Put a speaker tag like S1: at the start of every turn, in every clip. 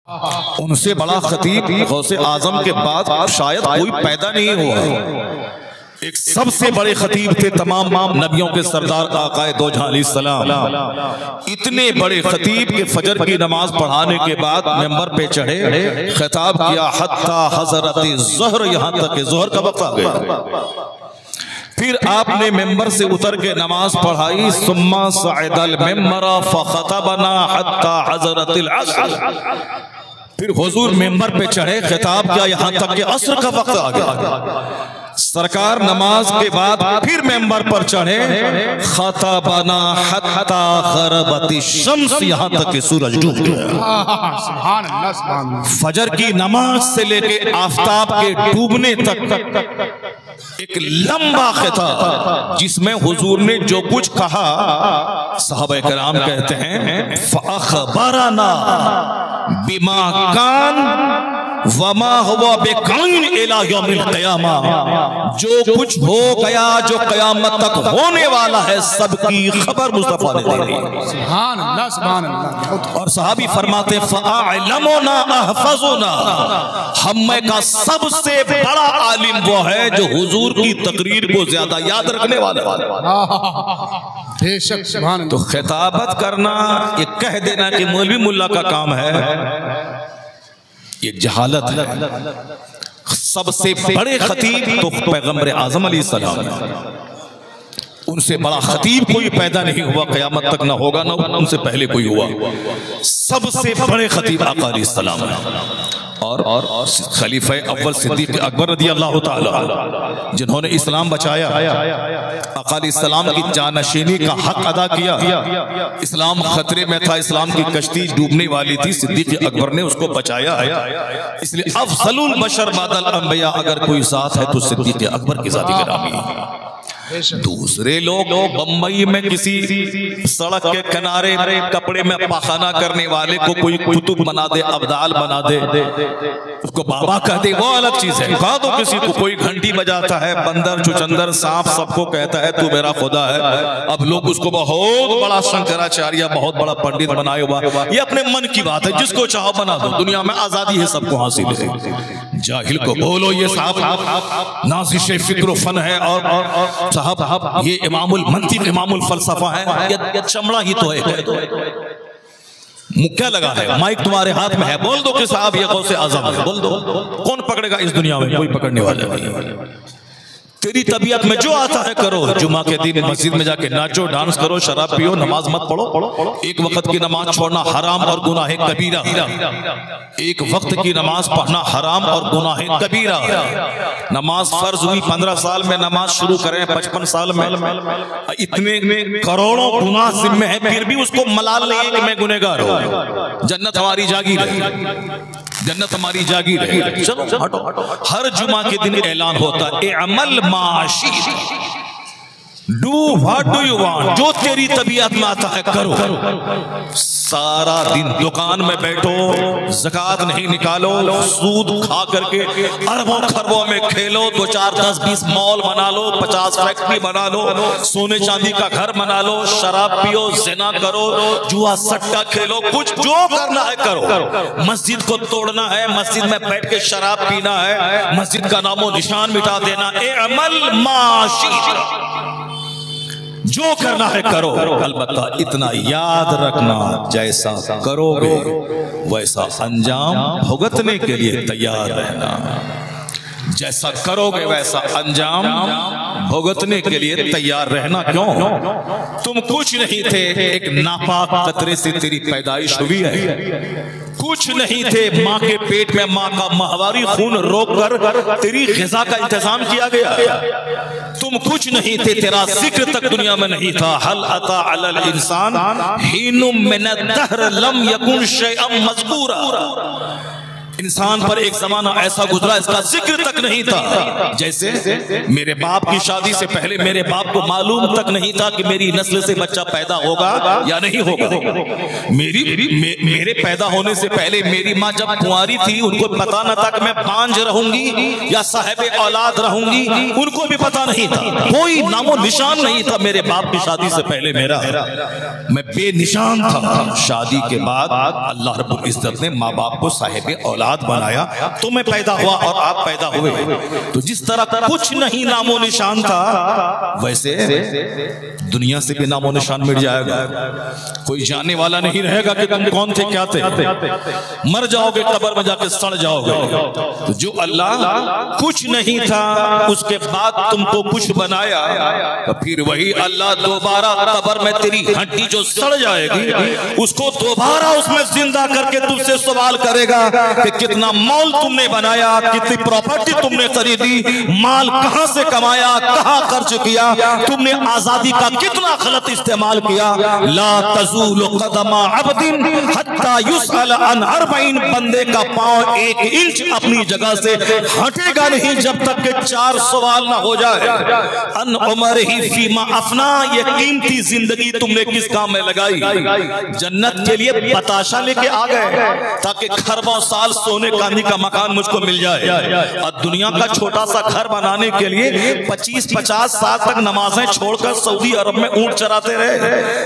S1: उनसे बड़ा खतीब गौसे आजम के बाद शायद कोई पैदा नहीं हुआ। एक सबसे बड़े खतीब थे तमाम नबियों के सरदार आकाए दो जहां अलैहिस्सलाम। इतने बड़े खतीब के फजर की नमाज पढ़ाने के बाद मेंबर पे चढ़े, खिताब किया हत्ता हज़रत ज़ोहर, यहाँ तक के ज़ोहर का वक्त आ गया। फिर आपने मेंबर से उतर के नमाज पढ़ाई, सुम्मा सअदल मिंबर फखतबना हत्ता हज़रतिल अस्र। फिर हुजूर मेंबर पे चढ़े, खिताब किया यहाँ तक के असर का वक्त आ गया। सरकार नमाज के बाद फिर मेंबर पर चढ़े, खतबना हत्ता गरबती शम्स, यहाँ तक के सूरज डूब गया। फजर की नमाज से लेके आफताब के डूबने तक एक लंबा खिताब जिसमें हुजूर ने जो कुछ कहा, सहाबा कराम कहते हैं फअखबरना बिमा कान वमा हुआ बेकाइन इला यौमिल क़ियामा। जो कुछ हो गया, जो क़यामत तक होने वाला है, सबकी खबर मुस्तफा ने दे दी। सुभान अल्लाह, सुभान अल्लाह। और सहाबी फरमाते फ़अअलमुना अहफ़ज़ुना, हमें का सबसे बड़ा आलिम वो है जो हुजूर की तकरीर को ज्यादा याद रखने वाला है। बेशक, सुभान अल्लाह। तो खिताबत करना, ये कह देना कि मौलवी मुल्ला का काम है, ये जहालत है। सबसे बड़े खतीब तो पैगंबर आजम अलैहिस्सलाम, उनसे बड़ा खतीब कोई पैदा नहीं हुआ, क़यामत तक ना होगा, ना उनसे पहले कोई हुआ। सबसे बड़े खतीब आका अलैहिस्सलाम है। और खलीफा अव्वल सिद्दीक़ अकबर रज़ी अल्लाह ताला, जिन्होंने इस्लाम बचाया, आका अलैहिस्सलाम की जानशीनी का हक अदा किया। इस्लाम खतरे में था, इस्लाम की कश्ती डूबने वाली थी, सिद्दीक़ अकबर ने उसको बचाया। इसलिए अफ़ज़लुल बशर बादल अंबिया अगर कोई साथ है तो सिद्दीक़ अकबर की ज़ाती गिरामी है। दूसरे लोग बम्बई में किसी सड़क के किनारे कपड़े में पाखाना करने वाले को कोई कुतुब बना दे, अब्दाल बना दे, उसको बाबा कह दे, वो अलग चीज है। कहा दो किसी को कोई घंटी बजाता है, बंदर चुचंदर सांप सबको कहता है तू मेरा खुदा है। अब लोग उसको बहुत बड़ा शंकराचार्य, बहुत बड़ा पंडित बनाए हुआ। ये अपने मन की बात है, जिसको चाहो बना दो, दुनिया में आजादी है, सबको हासिल है। जाहिल को बोलो ये साहब नाज़िश फिक्र फन है, और साहब ये इमामुल मंतिक इमामुल फलसफा है, ये चमड़ा ही तो है। मुक्का लगा है, माइक तुम्हारे हाथ में है, बोल दो कि साहब ये गौसे आज़म है, बोल दो। कौन पकड़ेगा इस दुनिया में? कोई पकड़ने वाला नहीं। तेरी तबीयत में जो आता है करो। जुमा के दिन मस्जिद में जाके नाचो, डांस करो, शराब पियो, नमाज मत पढ़ो। एक वक्त की नमाज छोड़ना हराम और गुनाह कबीरा। एक वक्त की नमाज पढ़ना हराम और गुनाह कबीरा। नमाज फर्ज हुई 15 साल में, नमाज शुरू करें 55 साल में, इतने करोड़ों गुनाह जिम्मे है, फिर भी उसको मलाल नहीं है कि मैं गुनहगार हूं। जन्नत हमारी जागी रही, जन्नत हमारी जागी रही। चलो हटो। हर जुमा के दिन ऐलान होता है अमल माशी, do what do you want, जो तेरी तबीयत में आता है करो। सारा दिन दुकान में बैठो, ज़कात नहीं निकालो, सूद खा करके अरबों खरबों में खेलो, 2 4 10 20 मॉल बना लो, 50 फैक्ट्री बना लो, सोने चांदी का घर बना लो, शराब पियो, ज़िना करो, जुआ सट्टा खेलो, कुछ जो करना है करो। मस्जिद को तोड़ना है, मस्जिद में बैठ के शराब पीना है, मस्जिद का नामो निशान मिटा देना, ए अमल माशी, जो करना है करो। अलबत्ता इतना याद रखना, जैसा करोगे वैसा अंजाम भुगतने के लिए तैयार रहना। जैसा करोगे वैसा अंजाम भुगतने के लिए तैयार रहना। क्यों? तुम कुछ नहीं थे, एक नापाक कतरे से तेरी पैदाइश हुई है। कुछ नहीं थे, माँ के पेट में माँ का माहवारी खून रोक कर तेरी ग़िज़ा का इंतजाम किया गया। तुम कुछ नहीं थे, तेरा जिक्र तक दुनिया में नहीं था। हल अता अलल इंसान हीनुम मिनद दहर लम यकुन शैअम मज़कूरा। इंसान पर एक जमाना ऐसा गुजरा इसका जिक्र तक नहीं था। जैसे मेरे बाप की शादी से पहले मेरे बाप को मालूम तक नहीं था कि मेरी नस्ल से बच्चा पैदा होगा या नहीं होगा। मेरे पैदा होने से पहले मेरी माँ जब कुंवारी थी उनको पता न था कि मैं बांझ रहूंगी या साहिब औलाद रहूंगी, उनको भी पता नहीं था, कोई नामो निशान नहीं था मेरे बाप की शादी से पहले मेरा, मैं बेनिशान था। शादी के बाद अल्लाह रब्बुल इज्जत ने माँ बाप को साहिब औलाद बनाया तो मैं पैदा हुआ और आप पैदा हुए। तो जिस तरह कुछ नहीं नामो निशान था वैसे दुनिया से भी नामो निशान मिट जाएगा। कोई जानने वाला नहीं रहेगा कि तुम कौन थे क्या थे, मर जाओगे कब्र में जाके सड़ जाओगे। तो जो अल्लाह कुछ नहीं था उसके बाद तुमको कुछ बनाया, तो फिर वही अल्लाह दोबारा कब्र में तेरी हड्डी जो सड़ जाएगी उसको दोबारा उसमें जिंदा करके तुमसे सवाल करेगा कि कितना मॉल तुमने बनाया, कितनी प्रॉपर्टी तुमने खरीदी, माल कहां से कमाया, कहां खर्च किया, तुमने आजादी का कितना गलत इस्तेमाल किया। ला तज़ूलु क़दमा अब्दिन हत्ता युसअल अन 40, बंदे का पांव 1 इंच अपनी जगह से हटेगा नहीं जब तक के 4 सवाल ना हो जाए। अन उमरिही फीमा अफना, ये कीमती जिंदगी तुमने किस काम में लगाई। जन्नत के लिए बताशा लेके आ गए ताकि खरबों साल सोने चांदी का मकान मुझको मिल जाए, और दुनिया का छोटा सा घर बनाने के लिए 25-50 साल तक नमाजें छोड़कर सऊदी अरब में ऊंट चराते रहे,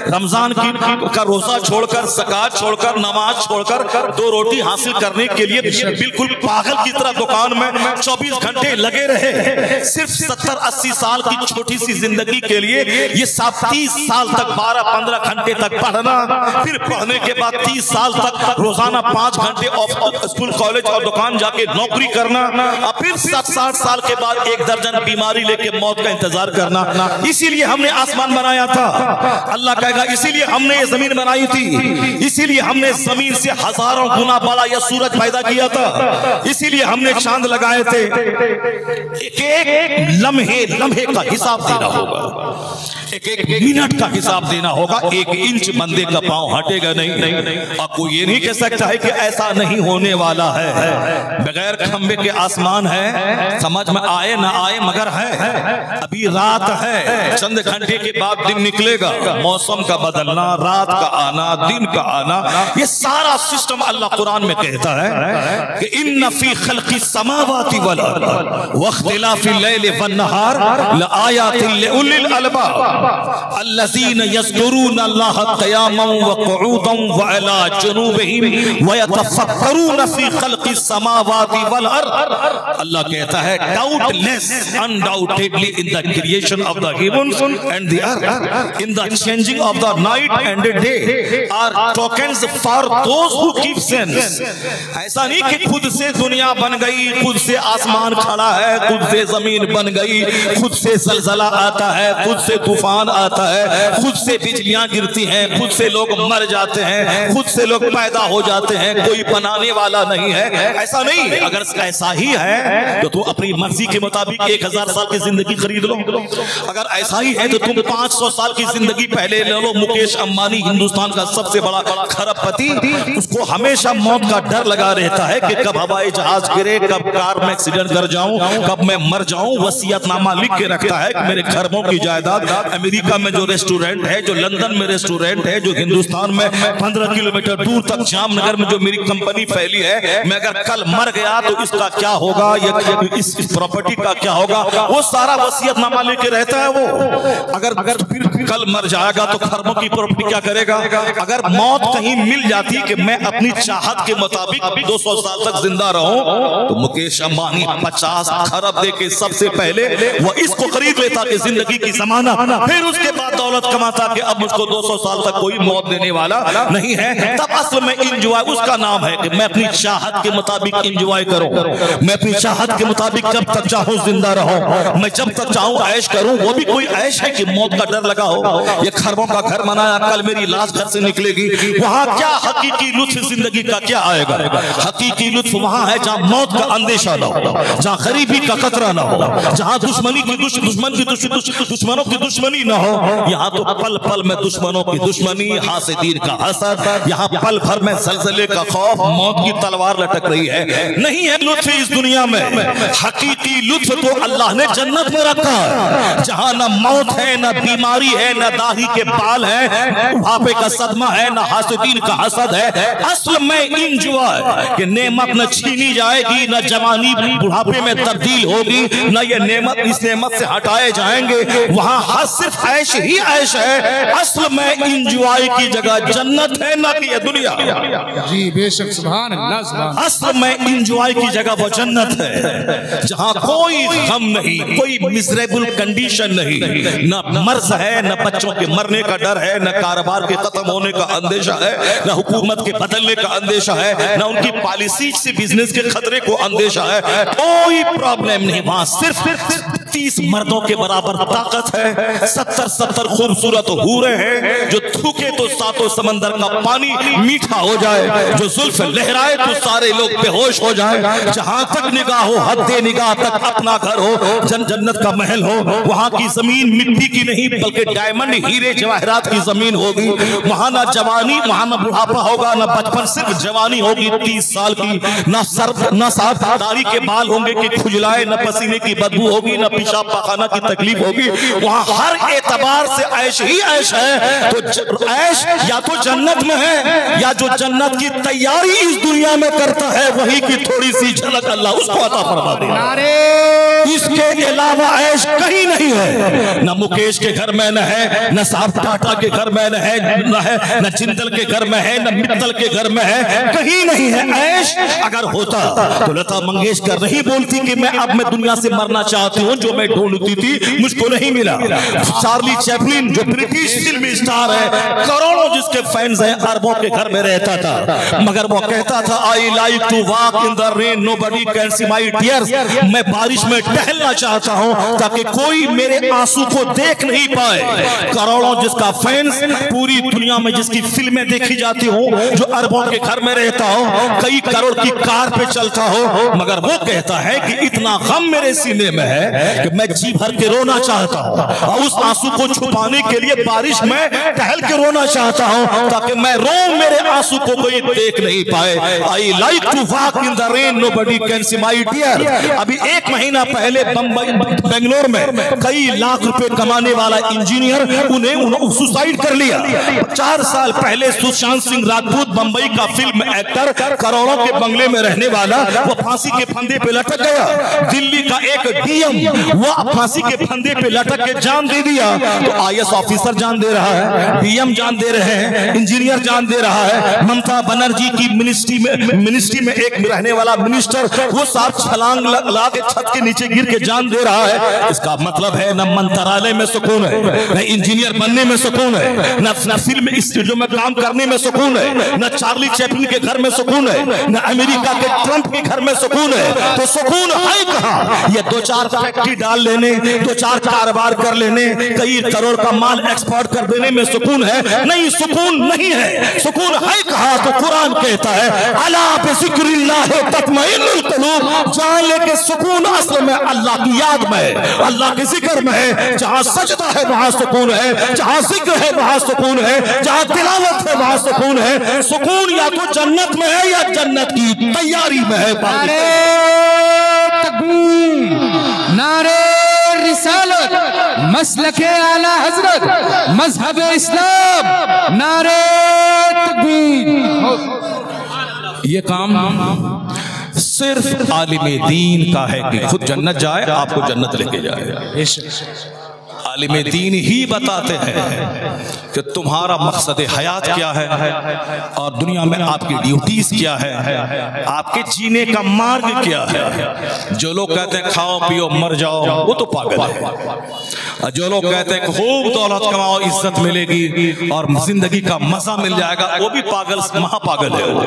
S1: रमजान का रोजा छोड़कर, ज़कात छोड़कर, नमाज छोड़कर 2 रोटी हासिल करने के लिए बिल्कुल पागल की तरह दुकान में 24 घंटे लगे रहे। सिर्फ 70-80 साल की छोटी सी जिंदगी के लिए ये 30 साल तक 12-15 घंटे तक पढ़ना, फिर पढ़ने के बाद 30 साल तक रोजाना 5 घंटे स्कूल कॉलेज और दुकान जाके नौकरी करना, और फिर 60 साल के बाद 1 दर्जन बीमारी लेके मौत का इंतजार करना। इसीलिए हमने आसमान बनाया था, अल्लाह कहेगा इसीलिए हमने ये जमीन बनाई थी, इसीलिए हमने जमीन से हजारों गुना बड़ा यह सूरज पैदा किया था, इसीलिए हमने चांद लगाए थे। एक लम्हे का हिसाब देना होगा, एक मिनट का हिसाब देना होगा। 1 इंच बंदे का पांव हटेगा नहीं, और कोई ये नहीं कह सकता है कि ऐसा नहीं होने वाला है। बगैर खंबे के आसमान है, समझ में आए ना आए मगर है। अभी रात है, चंद घंटे के बाद दिन निकलेगा, मौसम का बदलना, रात का आना, दिन का आना, ये सारा सिस्टम अल्लाह कुरान में कहता है कि इन्ना फी खल्क़ि समावाति वल अर्द व इख्तिलाफिल लैलि वन नहार लआयातिन लिउलिल अलबाब अल्लज़ीना यज़कुरूना अल्लाह क़ियामन व क़ुऊदन व अला जुनूबिहिम व यतफ़क्करूना फी खल्क़ि समावाति वल अर्द। अल्लाह कहता है doubtless, undoubtedly in the creation of the heavens and the earth, in the changing of the night and the day are tokens for those who keep sense. ऐसा नहीं कि खुद से दुनिया बन गई, खुद से आसमान खड़ा है, खुद से जमीन बन गई, खुद से ज़लज़ला आता है, खुद से तूफान आता है, खुद से बिजलियां गिरती हैं, खुद से लोग मर जाते हैं, खुद से लोग पैदा हो जाते हैं, कोई बनाने वाला नहीं है। ऐसा नहीं, अगर ऐसा ही है तो तुम अपनी मर्जी के मुताबिक 1000 साल की जिंदगी खरीद लो। अगर ऐसा ही है तो तुम 500 साल की जिंदगी पहले ले लो। मुकेश अंबानी हिंदुस्तान का सबसे बड़ा खरबपति, उसको हमेशा मौत का डर लगा रहता है कि कब हवाई जहाज गिरे, कब कार में एक्सीडेंट कर जाऊं, कब मैं मर जाऊं। वसीयतनामा लिख के रखता है कि मेरे खरबों की जायदाद, अमेरिका में जो रेस्टोरेंट है, जो लंदन में रेस्टोरेंट है, जो हिंदुस्तान में 15 किलोमीटर दूर तक जामनगर में जो मेरी कंपनी फैली है, मैं अगर कल मर गया तो इसका क्या होगा, इस प्रॉपर्टी का क्या होगा, वो सारा वसीयतनामा लेके रहता है वो। अगर फिर कल मर जाएगा तो खरबों की प्रॉपर्टी क्या करेगा। अगर मौत कहीं मिल जाती कि मैं अपनी चाहत के मुताबिक 200 साल तक जिंदा रहूं, तो मुकेश अंबानी 50 खरब देके सबसे पहले वो इसको खरीद लेता कि जिंदगी की जमाना, फिर उसके बाद दौलत कमाता कि अब मुझको 200 साल तक कोई मौत देने वाला नहीं है। तब असल में इंजॉय उसका नाम है कि मैं अपनी चाहत के मुताबिक इंजॉय करूं, मैं अपनी चाहत के मुताबिक जब तक चाहूं जिंदा रहूं, मैं जब तक चाहूं ऐश करूं। वो भी कोई ऐश है कि मौत का डर लगा हो। ये खरबों का घर बनाया, कल मेरी लाश घर से निकलेगी, वहां क्या हकीकी लुत्फ जिंदगी का क्या आएगा। हकीकी लुत्फ वहां है जहां मौत का अंदेशा ना हो, जहां गरीबी का खतरा ना हो, जहां दुश्मनों की दुश्मनी ना हो। यहाँ तो पल पल में दुश्मनों की दुश्मनी, हासिदीन का हसद, यहाँ पल भर में ज़लज़ले का खौफ, मौत की तलवार तलवार लटक रही है। नहीं है लुत्फ इस दुनिया में, हकीकी लुत्फ तो अल्लाह ने जन्नत में रखा है, जहां न मौत है, न बीमारी है, न दाढ़ी के बाल है, बुढ़ापे का सदमा है, न हासिदीन का हसद है। असल में इंजॉय कि नेमत न छीनी जाएगी, न जवानी बुढ़ापे में तब्दील होगी, न ये नेमत इस नेमत से हटाए जाएंगे। वहां हर सिर्फ ऐश ही ऐश है। असल में इंजॉय की जगह जन्नत है, ना कि ये दुनिया।
S2: जी बेशक, सुभान अल्लाह, सुभान।
S1: असल में इंजॉय की जगह वो जन्नत है, जहां कोई गम नहीं, कोई मिजरेबल कंडीशन नहीं, न मर्ज है, न बच्चों के मरने का डर है, न कारोबार के खत्म होने का अंदेशा है, न हुकूमत के बदलने का अंदेशा है, न उनकी पॉलिसी से बिजनेस के खतरे को अंदेशा है। कोई प्रॉब्लम नहीं। वहां सिर्फ 30 मर्दों के बराबर ताकत है, 70 खूबसूरत हूरें हैं, जो थूके तो सातों समंदर का पानी मीठा हो जाए, जो जुल्फ लहराए तो सारे लोग बेहोश हो जाए। जहां तक निगाह हो, हद्दे निगाह तक अपना घर हो, जन्नत का महल हो। वहां की जमीन मिट्टी की नहीं बल्कि डायमंड, हीरे जवाहरात की जमीन होगी। वहां ना जवानी, वहां ना बुढ़ापा होगा, ना बचपन, सिर्फ जवानी होगी 30 साल की। ना सर ना साफ दाढ़ी के बाल होंगे कि खुजलाए, न पसीने की बदबू होगी, न पेशाब पाखाना की तकलीफ होगी। वहां हर एतबार से ऐश ही ऐश है। तो ऐश या तो जन्नत में है, या जो जन्नत की तैयारी इस दुनिया में करता है वही की थोड़ी सी झलक अल्लाह उसको अता फरमा दे। इसके अलावा ऐश कहीं नहीं है। न मुकेश के घर में न है, न साहब टाटा के घर में न है, न जिंदल के घर में है, न मित्तल के घर में है, कहीं नहीं है। ऐश अगर होता तो लता मंगेशकर नहीं बोलती कि मैं दुनिया से मरना चाहती हूँ, जो मैं ढूंढती थी मुझको नहीं मिला। चार्ली चैपलिन जो ब्रिटिश फिल्म स्टार है, करोड़ों जिसके फैंस हैं, अरबों के घर में रहता था, मगर वो कहता था I like to walk in the rain, nobody can see my tears. मैं बारिश में टहलना चाहता हूँ ताकि कोई मेरे आंसू को देख नहीं पाए। करोड़ों जिसका फैंस, पूरी दुनिया में जिसकी फिल्में देखी जाती हो, जो अरबों के घर में रहता हो, कई करोड़ की कार पे चलता हो, मगर वो कहता है कि इतना गम मेरे सीने में है कि मैं जी भर के रोना चाहता हूँ, और उस आंसू को छुपाने के लिए बारिश में टहल के रोना चाहता हूँ ताकि मैं रो, मेरे आंसू को कोई देख नहीं पाए। I like to walk in the rain, nobody can see my tear. अभी 1 महीना पहले बेंगलोर में कई लाख रुपए कमाने वाला इंजीनियर उन्हें सुसाइड कर लिया। 4 साल पहले सुशांत सिंह राजपूत, बंबई का फिल्म एक्टर, करोड़ों के बंगले में रहने वाला, वो फांसी के फंदे पे लटक गया। दिल्ली का एक डीएम वो फांसी के फंदे पे लटक के जान दे दिया। तो आईएएस ऑफिसर जान दे रहा है, डीएम जान दे रहे हैं, इंजीनियर जान दे रहा है। ममता बनर्जी की मिनिस्ट्री में एक रहने वाला मिनिस्टर, वो साहब छलांग लगा के छत के नीचे गिर के जान दे रहा है। इसका मतलब है न मंत्रालय में सुकून है, न इंजीनियर बनने में सुकून है, न फिल्म स्टूडियो में काम करने में सुकून है, न चार्ली चैपलिन के घर में सुकून है, न अमेरिका के ट्रंप के घर में सुकून है। तो सुकून है कहाँ? ये 2-4 फैक्ट्री डाल लेने, 2-4 कारोबार कर लेने, कई करोड़ का माल एक्सपोर्ट कर देने में सुकून है? नहीं, सुकून नहीं है। सुकून है कहाँ? तो कुरान कहता है अला बिज़िक्रिल्लाह तत्मइन्नुल क़ुलूब। जान ले के सुकून असल में अल्लाह की याद में है, अल्लाह के जिक्र में है। जहां सजदा है वहां सुकून है, जहां जिक्र है वहां सुकून है, जहां तिलावत है वहां सुकून है। सुकून या तो जन्नत में है या जन्नत की तैयारी में है।
S2: नारे तकबीर, नारे रिसालत, मसलके आला हजरत, मजहब इस्लाम, नारे तकबीर।
S1: ये काम सिर्फ आलिमे दीन का है कि खुद जन्नत जाए, आपको जन्नत लेके जाए। आलिमे दीन ही बताते हैं कि तुम्हारा मकसद हयात क्या है और दुनिया में आपकी ड्यूटीज क्या है, आपके जीने का मार्ग क्या है। जो लोग कहते हैं खाओ पियो मर जाओ, वो तो पागल है। जो लोग कहते हैं खूब दौलत कमाओ, इज्जत मिलेगी और जिंदगी का मजा मिल जाएगा, वो भी पागल, महापागल है, वो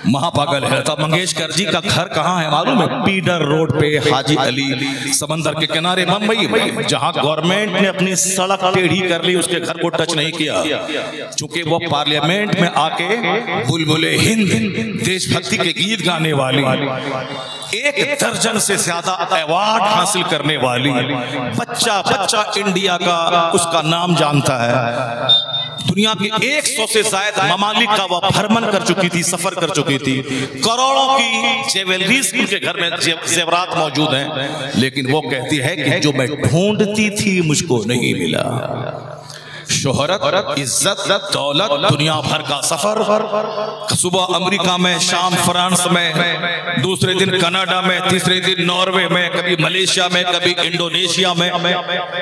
S1: महापागल है। लता मंगेशकर जी का घर कहाँ है मालूम है? पीडर रोड पे, हाजी अली समंदर के किनारे, मुंबई में, जहाँ गवर्नमेंट ने अपनी सड़क टेढ़ी कर ली, उसके घर को टच नहीं किया, क्योंकि वो पार्लियामेंट में आके बुलबुले हिंद, देशभक्ति के गीत गाने वाली, 1 दर्जन से ज्यादा अवार्ड हासिल करने वाली, बच्चा इंडिया का उसका नाम जानता है। दुनिया के 100 से ज्यादा ममालिक का वह भ्रमण कर चुकी थी, सफर कर चुकी थी। करोड़ों की ज्वेलरीज उनके घर में जेवरात मौजूद हैं, लेकिन वो कहती है कि जो मैं ढूंढती थी मुझको नहीं मिला। शोहरत, इज्जत, दौलत, दुनिया भर का सफर, सुबह अमेरिका में, शाम फ्रांस में, दूसरे दिन कनाडा में, तीसरे दिन नॉर्वे में, कभी मलेशिया में, कभी इंडोनेशिया में,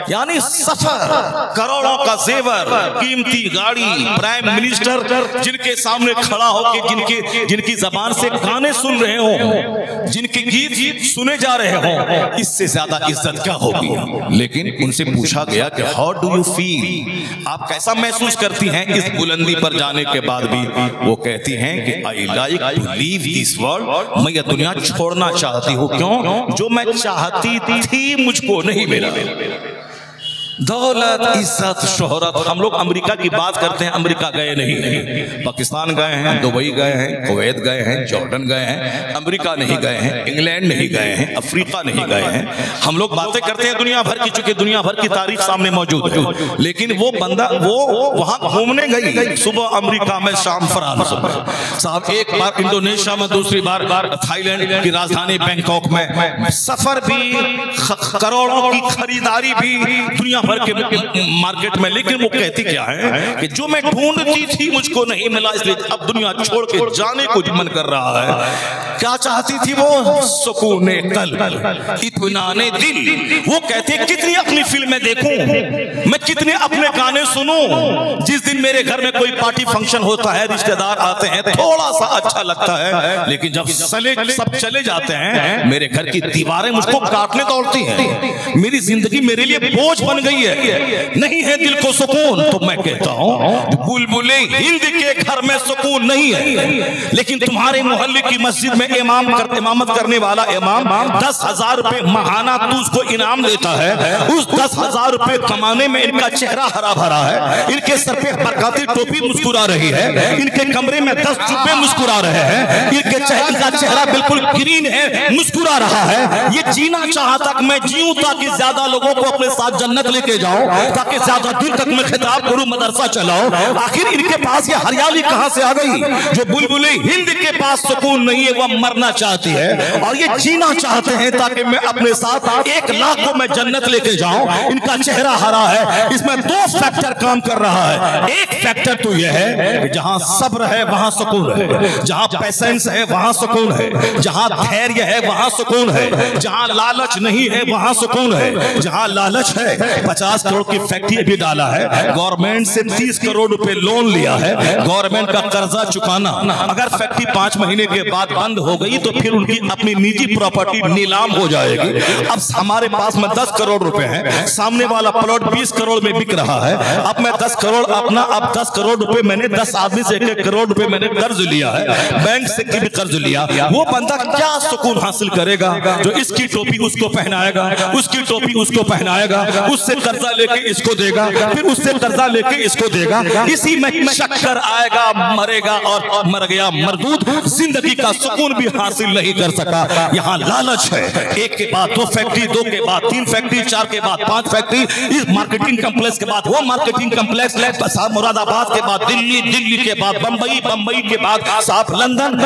S1: यानी सफर, करोड़ों का जेवर, कीमती गाड़ी, प्राइम मिनिस्टर जिनके सामने खड़ा होकर जिनकी जबान से गाने सुन रहे हो, जिनके गीत सुने जा रहे हो, इससे ज्यादा इज्जत क्या होगी। लेकिन उनसे पूछा गया कि हाउ डू यू फील, आप कैसा महसूस करती हैं इस बुलंदी पर जाने के बाद भी। वो कहती हैं कि I like to leave this world, मैं ये दुनिया छोड़ना चाहती हूँ। क्यों? जो मैं चाहती थी मुझको नहीं मिला। दौलत, इज्जत, शोहरत। हम लोग अमेरिका की बात करते हैं, अमेरिका गए नहीं, पाकिस्तान गए हैं, दुबई गए हैं, कुवैत गए हैं, जॉर्डन गए हैं, अमेरिका नहीं गए हैं, इंग्लैंड नहीं गए हैं, अफ्रीका नहीं गए हैं। हम लोग बातें करते हैं दुनिया भर की, चूंकि दुनिया भर की तारीख सामने मौजूद है। लेकिन वो बंदा वो वहां घूमने गई, सुबह अमेरिका में, शाम फ्रांस में, साहब एक बार इंडोनेशिया में, दूसरी बार थाईलैंड की राजधानी बैंकॉक में। सफर भी, करोड़ों की खरीदारी भी दुनिया भर के मार्केट में। लेकिन वो कहती क्या है कि जो मैं ढूंढती थी मुझको नहीं मिला, इसलिए अब दुनिया छोड़ के जाने को मन कर रहा है। क्या चाहती थी वो? सुकून कल्ब, इत्मीनान दिल। वो कहते कितनी अपनी फिल्में देखूं, मैं कितने अपने गाने सुनूं। जिस दिन मेरे घर में कोई पार्टी फंक्शन होता है, रिश्तेदार आते हैं, थोड़ा सा अच्छा लगता है, लेकिन जब सब चले जाते हैं, मेरे घर की दीवारें मुझको काटने दौड़ती हैं। मेरी जिंदगी मेरे लिए बोझ बन गई है, नहीं है दिल को सुकून। तो मैं कहता हूं बुलबुले हिंद के घर में सुकून नहीं है, लेकिन तुम्हारे मोहल्ले की मस्जिद में इमामत करने वाला इमाम 10,000 रुपए महाना तू उसको इनाम देता है। उस 10,000 रुपए कमाने में इनका चेहरा हरा भरा है, इनके सर पे बरकाती टोपी मुस्कुरा रही है, इनके कमरे में 10 रुपए मुस्कुरा रहे हैं, इनके चेहरा बिल्कुल ग्रीन है, मुस्कुरा रहा है। ये जीना चाहता कि मैं जीऊं ताकि ज्यादा लोगों को अपने साथ जन्नत लेके जाऊं, ताकि ज्यादा दिन तक मैं खिताब करूं, मदरसा चलाऊं। आखिर इनके पास ये हरियाली कहां से आ गई? जो बुलबुले हिंद के पास सुकून नहीं है, वह मरना चाहती है, और ये जीना चाहते हैं ताकि मैं अपने साथ 1 लाख को मैं जन्नत लेके जाऊं। इनका चेहरा हरा है, इसमें 2 फैक्टर काम कर रहा है। एक फैक्टर तो यह है कि जहां सब्र है वहां सुकून है, जहां पेशेंस है वहां सुकून है, जहां धैर्य है वहां सुकून है, जहां लालच नहीं है वहां सुकून है। जहां लालच है, 50 करोड़ की फैक्ट्री भी डाला है, गवर्नमेंट से 30 करोड़ रुपए लोन लिया है, गवर्नमेंट का कर्जा चुकाना। अगर फैक्ट्री 5 महीने के बाद बंद हो गई तो फिर उनकी अपनी निजी प्रॉपर्टी नीलाम हो जाएगी। अब हमारे पास में 10 करोड़ रुपए हैं, सामने वाला प्लॉट 20 करोड़ में बिक रहा है। अब मैं 10 करोड़ अपना, अब 10 करोड़ रुपए मैंने 10 आदमी से 1-1 करोड़ रुपए मैंने कर्ज लिया है, बैंक से भी कर्ज लिया। वो बंदा क्या सुकून हासिल करेगा? जो इसकी टोपी उसको पहनाएगा, उसकी टोपी उसको पहनाएगा, उससे कर्जा लेके इसको देगा, फिर उससे कर्जा लेके इसको देगा, इसी में चक्कर आएगा, मरेगा, और मर गया मरदूद। जिंदगी का सुकून भी हासिल नहीं कर सका। यहाँ लालच है, 1 के बाद 2 फैक्ट्री, 2 के बाद 3 फैक्ट्री, 4 के बाद 5 फैक्ट्री, इस मार्केटिंग कम्प्लेक्स के बाद वो मार्केटिंग कम्प्लेक्स, मुरादाबाद के बाद दिल्ली, दिल्ली के बाद बंबई, बंबई के बाद साफ लंदन।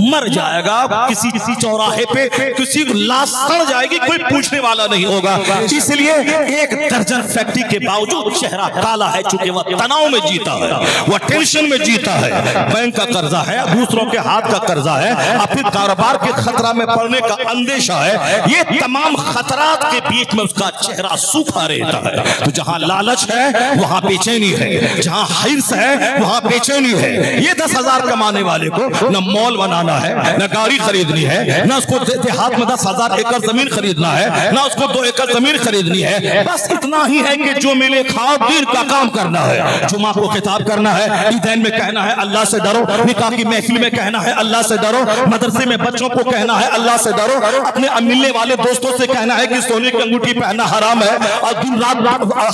S1: मर जाएगा किसी चौराहे पे, किसी लाश सड़ जाएगी, कोई पूछने वाला नहीं होगा। इसलिए 1 दर्जन फैक्ट्री के बावजूद चेहरा काला है, चूंकि वह तनाव में जीता है, वह टेंशन में जीता है। बैंक का कर्जा है, दूसरों के हाथ का कर्जा है, और फिर कारोबार के खतरा में पड़ने का अंदेशा है। ये तमाम खतरात के बीच में उसका चेहरा सूखा रहता है। तो जहां लालच है वहां बेचैनी है, जहां हिर्स है वहां बेचैनी है। ये 10,000 कमाने वाले को न मॉल बनाना है, न गाड़ी खरीदनी है, न उसको देहात में 10,000 एकड़ जमीन खरीदना है, न उसको 2 एकड़ जमीन खरीदनी है। बस इतना ही है कि जो मिले खाओ, दीन का काम करना है, जुमा को खिताब करना है, ईदैन में कहना है अल्लाह से डरो, निकाह की महफिल में कहना है अल्लाह से डरो, मदरसे में बच्चों को कहना है अल्लाह से डरो, अपने मिलने वाले दोस्तों से कहना है कि सोने की अंगूठी पहनना हराम है और दिन रात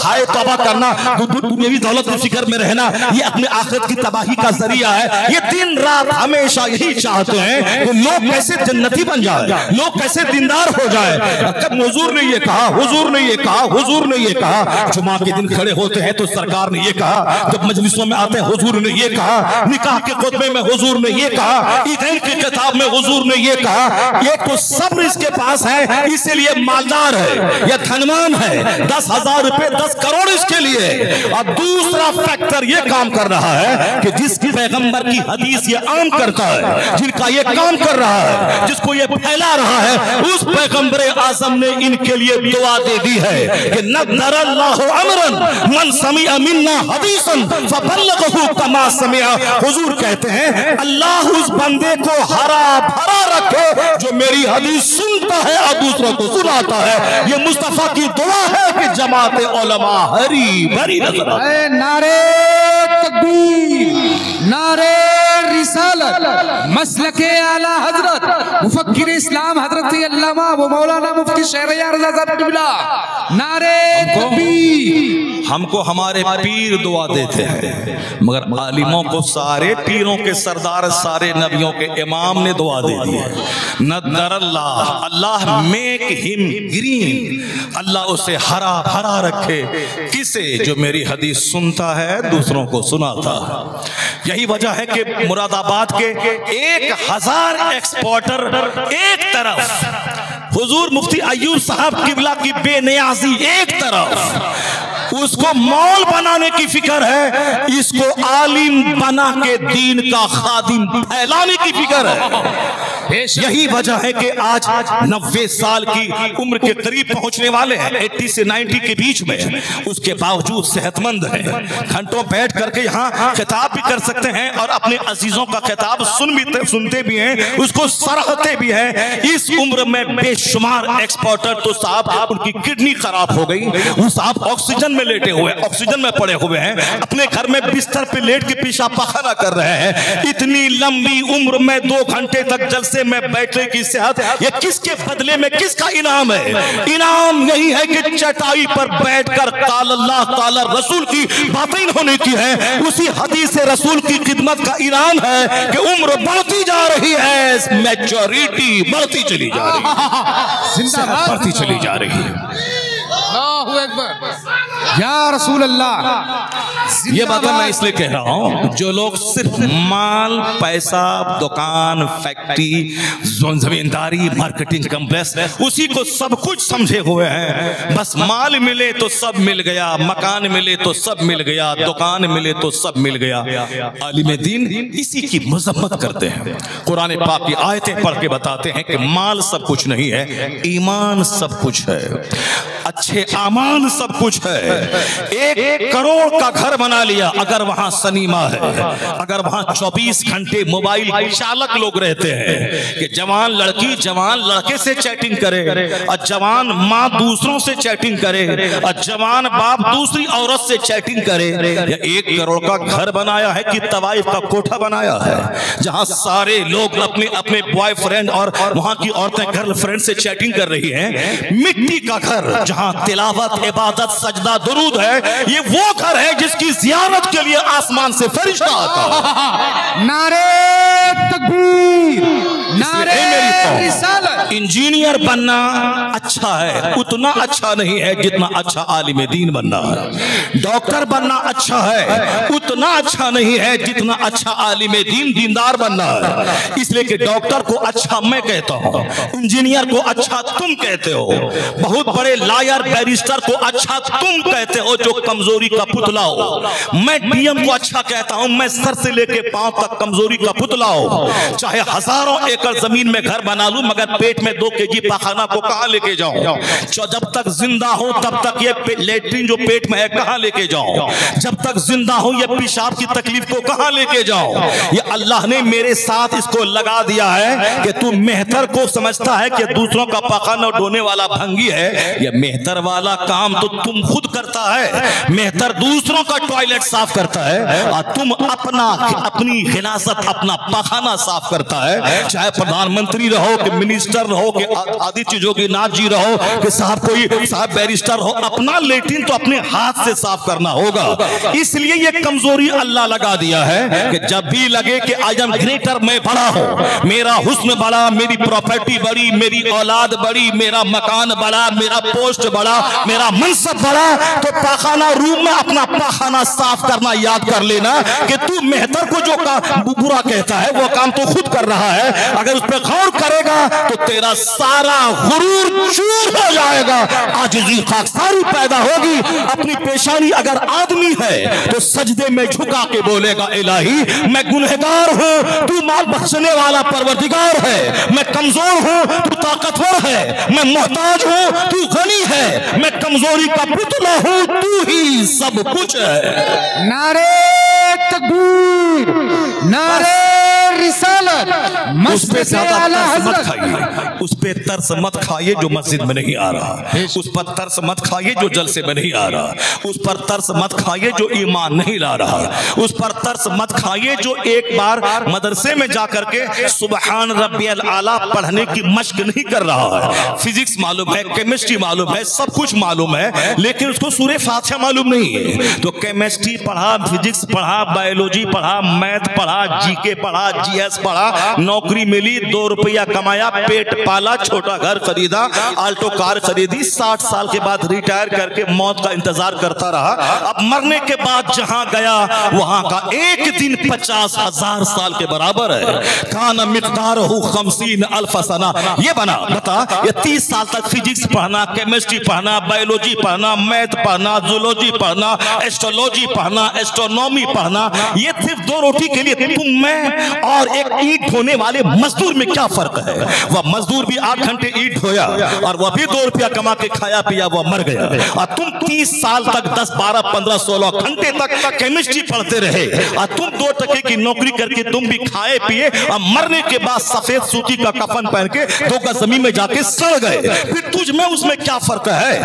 S1: हाय तौबा करना, दुनियावी दौलत की फिक्र में रहना, ये अपने आखिरत की तबाही का जरिया है। ये दिन रात हमेशा यही चाहते हैं कि लोग कैसे जन्नती बन जाए, लोग कैसे दीनदार हो जाए। कब हुजूर ने ये कहा, हुजूर ने ये कहा, हुजूर ने ये कहा। जुमा के दिन खड़े होते हैं तो सरकार ने ये कहा, जब मजलिसों में आते हैं हुजूर ने ये कहा, निकाह के खुतबे में हुजूर ने ये कहा, ईदैन की किताब में हुजूर ने ये कहा। ये तो सब्र इसके पास है, इसीलिए मालदार है या धनवान है। 10,000 रुपए 10 करोड़ इसके लिए। और दूसरा फैक्टर ये काम कर रहा है कि जिस पैगंबर की हदीस ये आम करता है, जिनका ये काम कर रहा है, जिसको ये फैला रहा है, उस पैगंबर आजम ने इनके लिए दुआ दे दी है कि नज़रल्लाहु अमरन मन समिअ मिन्ना हदीसन फबल्लगहु कमा समिअ। हुजूर कहते हैं अल्लाह उस बंदे को हरा भरा रखे जो मेरी हदीस सुनता है और दूसरों को सुनाता है। ये मुस्तफा की दुआ है कि जमात उलमा हरी भरी नजर आए।
S2: नारे तकबीर, नारे रिसालत, मसलके आला हजरत मुफक्किर इस्लाम हजरत अल्लामा व मौलाना मुफ्ती शहरयार रज़ा साहब किबला। नारे तकबीर।
S1: हमको हमारे पीर दुआ देते हैं, मगर आलिमों को सारे पीरों के सरदार, सारे नबियों के इमाम ने दुआ दे दी है। नज़रल्लाह, अल्लाह मेक हिम ग्रीन, अल्लाह उसे हरा भरा रखे। किसे? जो मेरी हदीस सुनता है, दूसरों को सुनाता है। यही वजह है कि मुरादाबाद के 1000 एक्सपोर्टर एक तरफ, हुजूर मुफ्ती अय्यूब साहब किबला की बेनियाजी एक तरफ, उसको मौल बनाने की फिक्र है, इसको आलिम बना के दीन का खादिम फैलाने की फिक्र है। यही वजह है कि आज 90 साल की उम्र के करीब पहुंचने वाले हैं, 80 से 90 के बीच में, उसके बावजूद सेहतमंद है। घंटों बैठ करके यहाँ खिताब भी कर सकते हैं और अपने अजीजों का खिताब सुनते भी हैं, उसको सराहते भी हैं। इस उम्र में बेशुमार एक्सपोर्टर तो साहब उनकी किडनी खराब हो गई, वो साहब ऑक्सीजन में लेटे हुए, ऑक्सीजन में पड़े हुए हैं, अपने घर में बिस्तर पे लेट के पेशाब पखाना कर रहे हैं। इतनी लंबी उम्र में 2 घंटे तक जलसे में बैठने की सेहत, ये किसके बदले में किसका इनाम है? इनाम यही है कि चटाई पर बैठकर काल अल्लाह काल रसूल की बातें होने की है। उसी हदीस रसूल की खिदमत का इनाम है कि उम्र बढ़ती जा रही है, मैच्योरिटी बढ़ती चली जा रही है, सेहत बढ़ती चली जा रही है।
S2: अल्लाहू अकबर या रसूल अल्लाह।
S1: ये बात मैं इसलिए कह रहा हूं, जो लोग सिर्फ माल, पैसा, दुकान, फैक्ट्री, जमींदारी, मार्केटिंग कॉम्प्लेक्स, उसी को सब कुछ समझे हुए हैं। बस माल मिले तो सब मिल गया, मकान मिले तो सब मिल गया, दुकान मिले तो सब मिल गया। आलिम दीन इसी की मजम्मत करते हैं। कुरान पाक की आयतें पढ़ के बताते हैं कि माल सब कुछ नहीं है, ईमान सब कुछ है, अच्छे आमान सब कुछ है। 1 करोड़ का घर बना लिया, अगर वहां सनीमा है, अगर वहां 24 घंटे मोबाइल चालक लोग रहते हैं कि जवान लड़की जवान लड़के से चैटिंग करे और जवान माँ दूसरों से चैटिंग करे और जवान बाप दूसरी औरत से चैटिंग करे। या 1 करोड़ का घर बनाया है कि तवाइफ का कोठा बनाया है, जहां सारे लोग अपने अपने बॉयफ्रेंड और वहां की औरतें गर्लफ्रेंड से चैटिंग कर रही हैं। मिट्टी का घर जहां तिलावत, इबादत, सजदा, दुरूद है, ये वो घर है जिसकी जियारत के लिए आसमान से फरिश्ता आता है।
S2: नारे तकबीर, नारे रिसालत।
S1: इंजीनियर बनना अच्छा है, उतना अच्छा नहीं है जितना अच्छा आलिम दीन बनना है। डॉक्टर बनना अच्छा है, उतना अच्छा नहीं है जितना अच्छा आलिम दीन दीनदार बनना है। इसलिए कि डॉक्टर को अच्छा मैं कहता हूँ, इंजीनियर को अच्छा तुम कहते हो, बहुत बड़े लायर बैरिस्टर को अच्छा तुम कहते हो जो कमजोरी का पुतला हो। मैं डीएम को अच्छा कहता हूं, मैं सर से लेके पांव तक कमजोरी का पुतला हो। चाहे हजारों एकड़ जमीन में घर बना लूं, मगर पेट में 2 केजी पाखाना को कहां लेके जाऊं? जब तक जिंदा हो तब तक ये लेटरिन जो पेट में है कहां लेके जाऊं? जब तक जिंदा हो ये पेशाब की तकलीफ को कहां लेके जाऊं? ये अल्लाह ने मेरे साथ इसको लगा दिया है कि तू मेहतर को समझता है कि दूसरों का पाखाना ढोने वाला भंगी है। ये मेहतर वाला काम तो तुम खुद करता है, मेहतर दूसरों का टॉयलेट साफ करता है और तुम अपनी खिलासत, अपना पाखाना साफ करता है। चाहे प्रधानमंत्री रहो कि मिनिस्टर रहो कि आदित्य जोगीनाथ जी रहो कि साहब बैरिस्टर हो, अपना लेटिन तो अपने हाथ से साफ करना होगा। इसलिए ये कमजोरी अल्लाह लगा दिया है कि जब भी लगे कि आई एम ग्रेटर, मैं बड़ा हूं, मेरा हुस्न बड़ा, मेरी प्रॉपर्टी बड़ी, मेरी औलाद बड़ी, मेरा मकान बड़ा, मेरा पोस्ट बड़ा, मेरा मनसब बड़ा, तो पाखाना रूम में अपना पाखाना साफ करना याद कर लेना कि तू मेहतर को जो बुरा कहता है वो काम तो खुद कर रहा है। अगर उस पर गौर करेगा तो तेरा सारा गुरूर चूर हो जाएगा, आजिज़ी खाकसारी पैदा होगी। अपनी पेशानी अगर आदमी है तो सजदे में झुका के बोलेगा, इलाही मैं गुनहगार हूं, तू माल बख्शने वाला परवरदिगार है, मैं कमजोर हूं, तू ताकतवर है, मैं मोहताज हूं, तू गनी है, मैं कमजोरी का पुतला हूं, तू ही सब कुछ है।
S2: नारे तकबीर, नारे रिसालत।
S1: उस पे ज्यादा तरस मत खाइए, उस पे तरस मत खाइए जो मस्जिद में नहीं आ रहा, उस पर तरस मत खाइए जो जलसे में नहीं आ रहा, उस पर तरस मत खाइए जो ईमान नहीं ला रहा, उस पर तरस मत खाइए जो एक बार मदरसे में जाकर के सुबहान रब्बियल आला पढ़ने की मश्क नहीं कर रहा है। फिजिक्स मालूम है, केमिस्ट्री मालूम है, सब कुछ मालूम है, लेकिन उसको सूरे फातिहा मालूम नहीं है। तो केमिस्ट्री पढ़ा, फिजिक्स पढ़ा, बायोलॉजी पढ़ा, मैथ पढ़ा, जीके पढ़ा, जीएस पढ़ा, नौकरी मिली, 2 रुपया कमाया, पेट पाला, छोटा घर खरीदा, आल्टो कार खरीदी, 60 साल के बाद रिटायर करके मौत का इंतजार करता रहा। अब मरने के बाद जहां गया वहां का एक दिन 50,000 साल के बराबर है। काना मिक़दारुहु 50 अल्फ सना। ये बना बता, ये 30 साल तक फिजिक्स पढ़ना, केमिस्ट्री पढ़ना, बायोलॉजी पढ़ना, मैथ पढ़ना, जूलॉजी पढ़ना, एस्ट्रोलॉजी पढ़ना, एस्ट्रोनॉमी पढ़ना, ये सिर्फ 2 रोटी के लिए तुम, मैं और एक ईंट ढोने वाले मजदूर में क्या फर्क है? वह मजदूर भी 8 घंटे ईंट ढोया और वह भी 2 रुपया कमा के खाया पिया, वह मर गया। और तुम 30 साल तक 10, 12, 15, 16 घंटे तक केमिस्ट्री पढ़ते रहे और तुम 2 टके की नौकरी करके तुम भी खाए पिए और मरने के बाद सफेद सूती का कफन पहन के 2 गज जमीन में जाके सड़ गए। फिर तुझ में उसमें क्या फर्क है?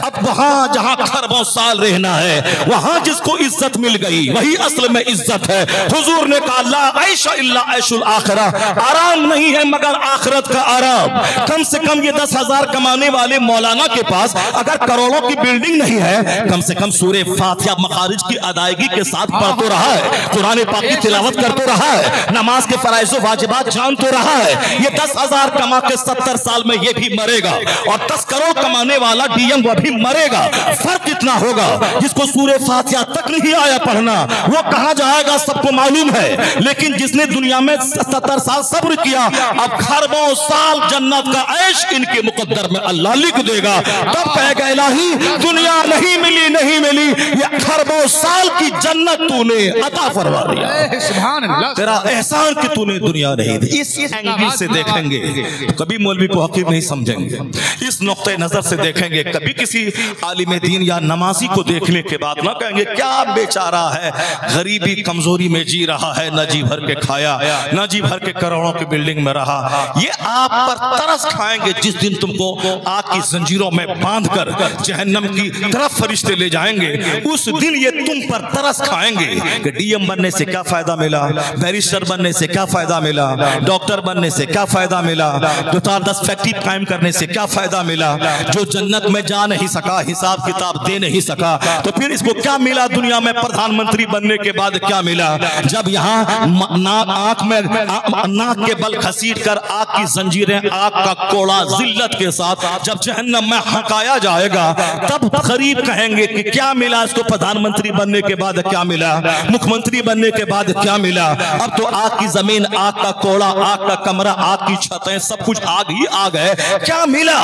S1: अब वहां जहां खरबों साल रहना है, वहां जिसको इज्जत मिल गई वही असल में इज्जत है। हुजूर ने कहा ला ऐशा इल्ला ऐशुल आखिरा, आराम नहीं है मगर आखिरत का आराम। कम से कम ये 10,000 कमाने वाले मौलाना के पास अगर करोड़ों की बिल्डिंग नहीं है, कम से कम सूरे फातिहा मखारिज की अदायगी के साथ पढ़ तो रहा है, कुरान पाक की तिलावत कर तो रहा है, नमाज के फराइज़ वाजिबात जान तो रहा है। ये 10,000 कमा के 70 साल में ये भी मरेगा और 10 करोड़ कमाने वाला डीएम वह भी मरेगा। फर्क इतना होगा, जिसको सूरे फातिहा तक नहीं आया पढ़ना वो कहां जाएगा सबको मालूम है, लेकिन जिसने दुनिया में 70 साल सब्र किया, अब खरबों साल जन्नत का ऐश इनके मुकद्दर में अल्लाह लिख देगा। तब कहेगा इलाही दुनिया नहीं मिली, नहीं मिली, ये खरबों साल की जन्नत तूने अता फरमा दिया,
S2: सुभान अल्लाह,
S1: तेरा एहसान कि तूने दुनिया नहीं दी। इस एंगल से देखेंगे तो कभी मौलवी को हकीम नहीं समझेंगे, इस नुक्ते नजर से देखेंगे कभी किसी आलिम दीन या नमाजी को देखने के बाद ना कहेंगे क्या बेचारा है, गरीबी कमजोरी में जी रहा है, न जी भर के खाया, न जी भर के करोड़ों की बिल्डिंग में रहा। ये आप पर तरस खाएंगे जिस दिन तुमको आग की जंजीरों में बांधकर जहन्नम की तरफ फरिश्ते ले जाएंगे, उस दिन ये तुम पर तरस खाएंगे कि डीएम बनने से क्या फायदा मिला, बैरिस्टर बनने से क्या फायदा मिला, डॉक्टर बनने से क्या फायदा मिला, 2-10 फैक्ट्री कायम करने से क्या फायदा मिला, जो जन्नत में जा नहीं सका, हिसाब किताब दे नहीं सका, तो फिर इसको क्या मिला दुनिया में? प्रधानमंत्री बनने के बाद क्या मिला? जब यहाँ आंख में नाक के बल घसीट कर आग की जंजीरें, आग का कोड़ा जिल्लत के साथ जब जहन्नम में हकाया जाएगा, तब गरीब कहेंगे कि क्या मिला इसको प्रधानमंत्री बनने के बाद, क्या मिला मुख्यमंत्री बनने के बाद, क्या मिला? अब तो आग की जमीन, आग का कोड़ा, आग का कमरा, आग की छतें, सब कुछ आग ही आग है, क्या मिला?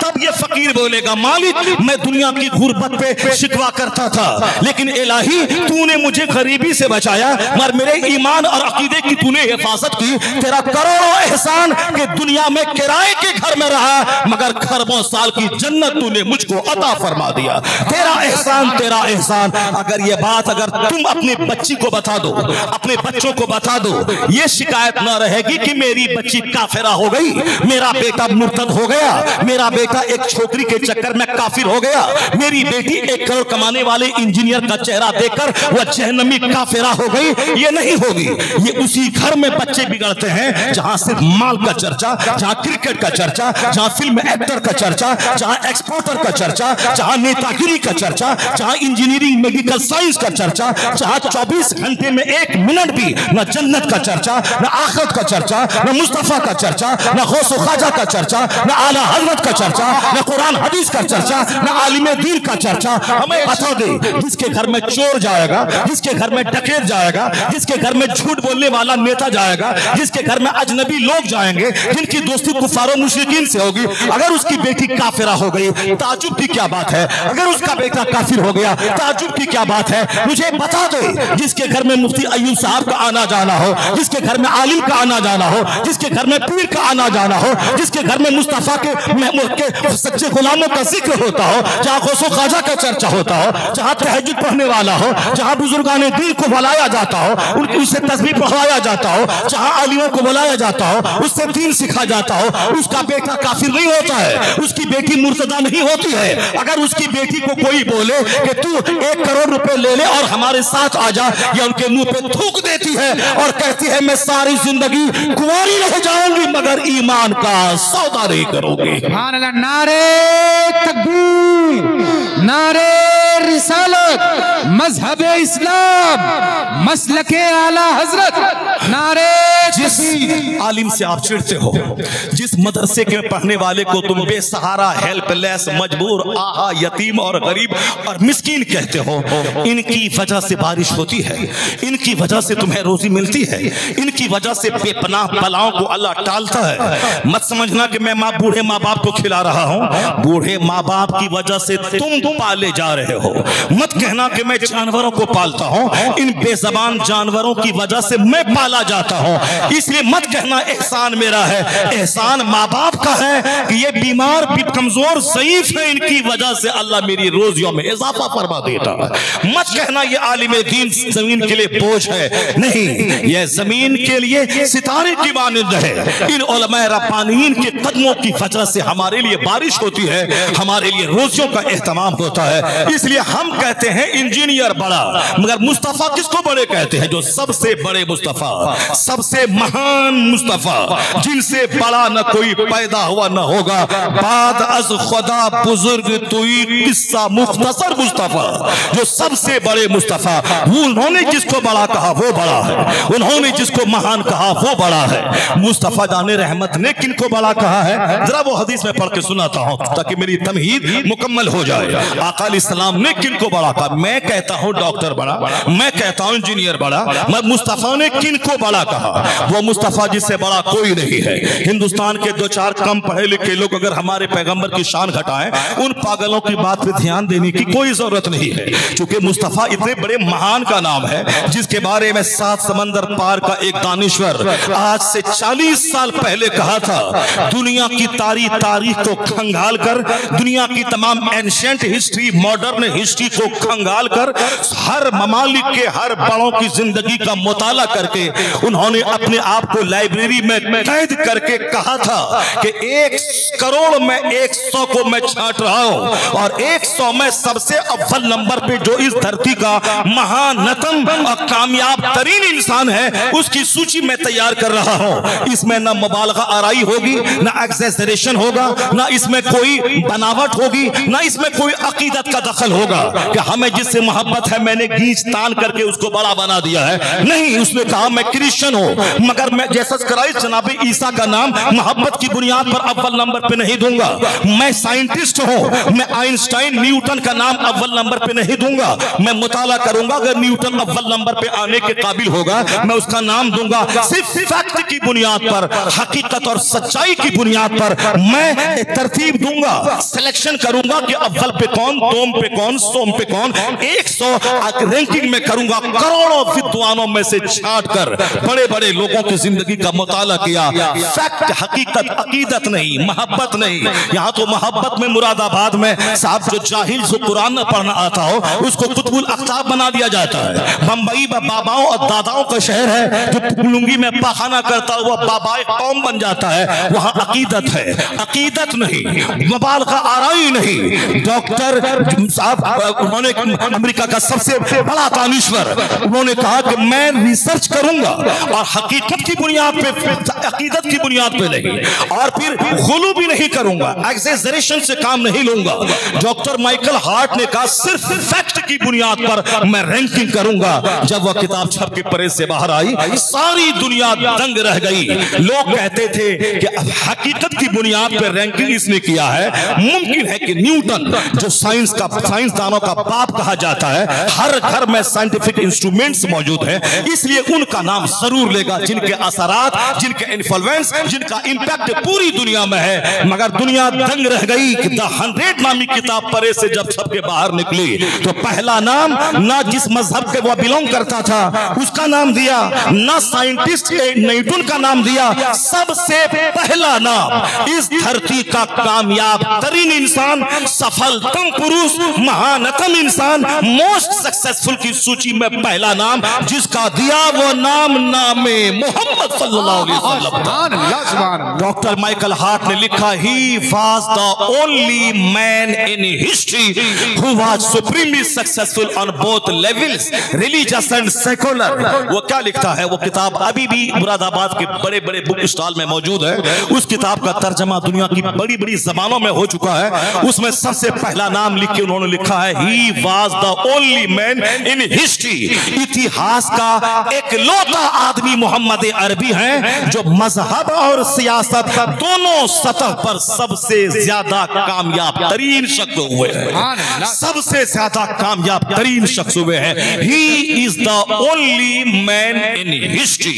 S1: तब ये फकीर बोलेगा मालिक मैं दुनिया की गुर्बत पे शिकवा करता था, लेकिन इलाही तूने मुझे गरीबी से बचाया, मगर मेरे ईमान और अकीदे की तूने हिफाजत की, तेरा करोड़ों एहसान कि दुनिया में में किराए के घर में रहा, मगर खरबों साल की जन्नत तूने मुझको अता फरमा दिया। तेरा एहसान, तेरा एहसान। अगर ये बात अगर तुम अपनी बच्ची को बता दो, अपने बच्चों को बता दो, ये शिकायत ना रहेगी कि मेरी बच्ची काफिरा हो गई, मेरा बेटा मुर्तद हो गया, मेरा बेटा एक छोकरी के चक्कर में काफिर हो गया, मेरी बेटी 1 करोड़ कमाने वाले इंजीनियर का चेहरा देखकर वह जहन्नमी काफिरा हो गई। ये नहीं होगी। ये उसी घर में बच्चे बिगड़ते हैं जहां सिर्फ माल का चर्चा, जहां क्रिकेट का चर्चा, जहां फिल्म एक्टर का चर्चा, जहां एक्सपोर्टर का चर्चा, जहां नेतागिरी का चर्चा, जहां इंजीनियरिंग मेडिकल साइंस का चर्चा, जहां 24 घंटे में 1 मिनट भी न जन्नत का चर्चा, न आखिरत का चर्चा, न मुस्तफा का चर्चा, न गौस ख्वाजा का चर्चा, न आला हजरत का चर्चा, न कुरान हदीस का चर्चा, न आलिम दीन का चर्चा। हमें बता दे, जिसके घर में चोर जाएगा, जिसके घर में डकैत जाएगा, जिसके घर में झूठ बोलने वाला नेता जाएगा, जिसके घर में अजनबी लोग जाएंगे, जिनकी दोस्ती कुफारों मुशरिकीन से होगी, अगर उसकी बेटी काफिरा हो गई, ताजुब की क्या बात है। अगर उसका बेटा काफिर हो गया, ताजुब की क्या बात है। मुझे बता दे, जिसके घर में मुफ्ती अय्यूब साहब का आना जाना हो, जिसके घर में आलिम का आना जाना हो, जिसके घर में पीर का आना जाना हो, जिसके घर में मुस्तफा के सच्चे गुलामों का जिक्र होता हो, जहां गौस ख्वाजा का चर्चा होता हो, जहां तहज्जुद पढ़ने वाला हो, जहां बुजुर्गाने दीन को बुलाया जाता हो, उनसे तस्बीह पढ़वाया जाता हो, जहां आलिमों को बुलाया जाता हो, उससे दीन सिखा जाता हो, उसका बेटा काफिर नहीं होता है, उसकी बेटी मुर्तदा नहीं होती है। अगर उसकी बेटी को कोई बोले कि तू 1 करोड़ रुपए ले ले और हमारे साथ आ जा, या उनके मुंह पे थूक देती है और कहती है मैं सारी जिंदगी कुंवारी रह जाऊंगी मगर ईमान का सौदा नहीं करूंगी।
S2: सुभान अल्लाह। नारे तकबीर, नारे रिसालत, मजहबे इस्लाम, मसलके आला हजरत, नारे।
S1: जिस आलिम से आप चिढ़ते हो, जिस मदरसे के पढ़ने वाले को तुम बेसहारा, हेल्पलेस, मजबूर, आहा, यतीम और गरीब और मिस्कीन कहते हो, इनकी वजह से बारिश होती है, इनकी वजह से तुम्हें रोजी मिलती है, इनकी वजह से बेपनाह बलाओं को अल्लाह टालता है। मत समझना कि मैं बूढ़े माँ बाप को खिला रहा हूँ। बूढ़े माँ बाप की वजह से तुम पाले जा रहे हो। मत कहना कि मैं जानवरों को पालता हूँ, इन बेज़बान जानवरों की वजह से मैं पाला जाता हूँ। इसलिए मत कहना एहसान मेरा है, एहसान माँ बाप का है कि ये बीमार, कमजोर, ज़ईफ है, इनकी वजह से अल्लाह मेरी रोजियों में इजाफा फरमा देता है। मत कहना ये आलिम दीन जमीन के लिए बोझ है, नहीं, ये जमीन के लिए सितारे की मानंद है। इन उलमाए रब्बानीन के कदमों की वजह से हमारे लिए बारिश होती है, हमारे लिए रोजियों का एहतमाम होता है। इसलिए हम कहते हैं इंजीनियर बड़ा, मगर मुस्तफा किसको बड़े कहते हैं? जो सबसे बड़े मुस्तफा, सबसे महान मुस्तफा, जिनसे बड़ा न कोई पैदा हुआ न होगा। बाद अज खुदा बुजुर्ग तुई किस्सा मुख्तसर मुस्तफा, जो सबसे बड़े मुस्तफा, उन्होंने जिसको बड़ा कहा वो बड़ा है, उन्होंने जिसको महान कहा वो बड़ा है। मुस्तफा जाने रहमत ने किनको बड़ा कहा है, जरा वो हदीस में पढ़ के सुनाता हूं ताकि मेरी तमहीद मुकम्मल हो जाए। आका अलैहिस्सलाम ने किनको बड़ा कहा? मैं कहता हूं डॉक्टर बड़ा, मैं कहता हूं इंजीनियर बड़ा, मगर मुस्तफा ने किनको बड़ा कहा? वो मुस्तफा जिससे बड़ा कोई नहीं है। हिंदुस्तान के 2-4 कम पढ़े लिखे लोग अगर हमारे पैगंबर की शान घटाएं, उन पागलों की बात पे ध्यान देने की कोई जरूरत नहीं है, क्योंकि मुस्तफा इतने बड़े महान का नाम है जिसके बारे में 7 समंदर पार का एक दानिश्वर आज से 40 साल पहले कहा था। दुनिया की तारीख को खंगाल कर, दुनिया की तमाम एंशिएंट हिस्ट्री, मॉडर्न हिस्ट्री को खंगाल कर, हर ममालिक के हर बड़ों की जिंदगी का मुताला करके उन्होंने अपने आप को लाइब्रेरी में कैद करके कहा था कि 1 करोड़ में 100 को मैं छांट रहा हूं और 100 में सबसे अव्वल नंबर पे जो इस धरती का महानतम और कामयाब तरीन इंसान है उसकी सूची में तैयार कर रहा हूं। इसमें ना मुबालगा आराई होगी, ना एक्सेजरेशन होगा, ना इसमें कोई बनावट होगी, ना इसमें कोई अकीदत का दखल होगा कि हमें जिससे मोहब्बत है मैंने गींच तान करके उसको बड़ा बना दिया है। नहीं, उसने कहा मैं क्रिश्चियन हूं मगर मैं जीसस क्राइस्ट जनाब ईसा का नाम मोहब्बत की बुनियाद पर अव्वल नंबर पे नहीं दूंगा। मैं साइंटिस्ट हूं, मैं आइंस्टाइन न्यूटन का नाम अव्वल नंबर पे नहीं दूंगा। मैं मुताला करूंगा, अगर न्यूटन अव्वल नंबर पे आने के काबिल होगा मैं उसका नाम दूंगा। सिर्फ फैक्ट की बुनियाद पर, हकीकत और सच्चाई की बुनियाद पर मैं एक तरतीब दूंगा, सिलेक्शन करूंगा कि अव्वल पे कौन, दोम पे कौन, कौन, सोम पे कौन, 100 रैंकिंग में करूंगा। करोड़ों विद्वानों में से छांट कर बड़े बड़े लोगों की जिंदगी का मुताला किया। फैक्ट, हकीकत, अकीदत नहीं, मोहब्बत नहीं। यहाँ तो मोहब्बत में मुरादाबाद में साहब जो जाहिल जो कुरान न पढ़ना आता हो उसको कुतुबुल अख्ताब बना दिया जाता है। बंबई बाबाओं और दादाओं का शहर है, जो लुंगी में पाखाना करता हुआ बाबाए कौम बन जाता है। वहां अकीदत है, अकीदत नहीं, मुबाल का आराई नहीं। डॉक्टर साहब उन्होंने अमेरिका का सबसे बड़ा दानिश्वर, उन्होंने कहा कि मैं रिसर्च करूंगा और हकीकत की बुनियाद पे, अकीदत की बुनियाद पे नहीं, और फिर गुलू भी नहीं करूंगा, एग्जेजरेशन से काम नहीं लूंगा। डॉक्टर माइकल हार्ट ने कहा सिर्फ फैक्ट की बुनियाद पर मैं रैंकिंग करूंगा। जब वह किताब छप के प्रेस से बाहर आई, सारी दुनिया दंग रह गई। लोग कहते थे कि हकीकत की बुनियाद पर रैंकिंग इसने किया है। मुमकिन है कि न्यूटन, जो साइंसदानों का बाप कहा जाता है, हर घर में साइंटिफिक इंस्ट्रूमेंट्स मौजूद हैं, इसलिए उनका नाम जरूर लेगा, जिनके असरात, जिनके इन्फ्लुएंस, जिनका इंपैक्ट पूरी दुनिया में है। मगर दुनिया दंग रह गई कि द 100 नामी किताब प्रेस से जब छप के बाहर निकली तो पहला नाम ना जिस मजहब के वो बिलोंग करता था उसका नाम दिया, ना साइंटिस्ट न्यूटन का नाम दिया, सबसे पहला नाम इस धरती का कामयाब तरीन इंसान, सफलतम पुरुष, महानतम इंसान, मोस्ट सक्सेसफुल की सूची में पहला नाम जिसका दिया वो नाम नामे मोहम्मद सल्लल्लाहु अलैहि वसल्लम। डॉक्टर माइकल हार्ट ने लिखा, he was the only man in history who was supremely successful on both levels, religious and secular. वो क्या लिखता है, वो किताब अभी भी मुरादाबाद के बड़े बड़े बुक स्टॉल में मौजूद है। उस किताब का तर्जमा दुनिया की बड़ी बड़ी जबानों में हो चुका है। उसमें सबसे पहला नाम लिख के उन्होंने लिखा है, he was the only man in history. इतिहास का एकलौता आदमी मोहम्मद अरबी हैं जो मजहब और सियासत दोनों सतह पर सबसे ज्यादा कामयाब तरीन शख्स हुए हैं, सबसे ज्यादा कामयाब तरीन शख्स हुए हैं। He is the only man in history.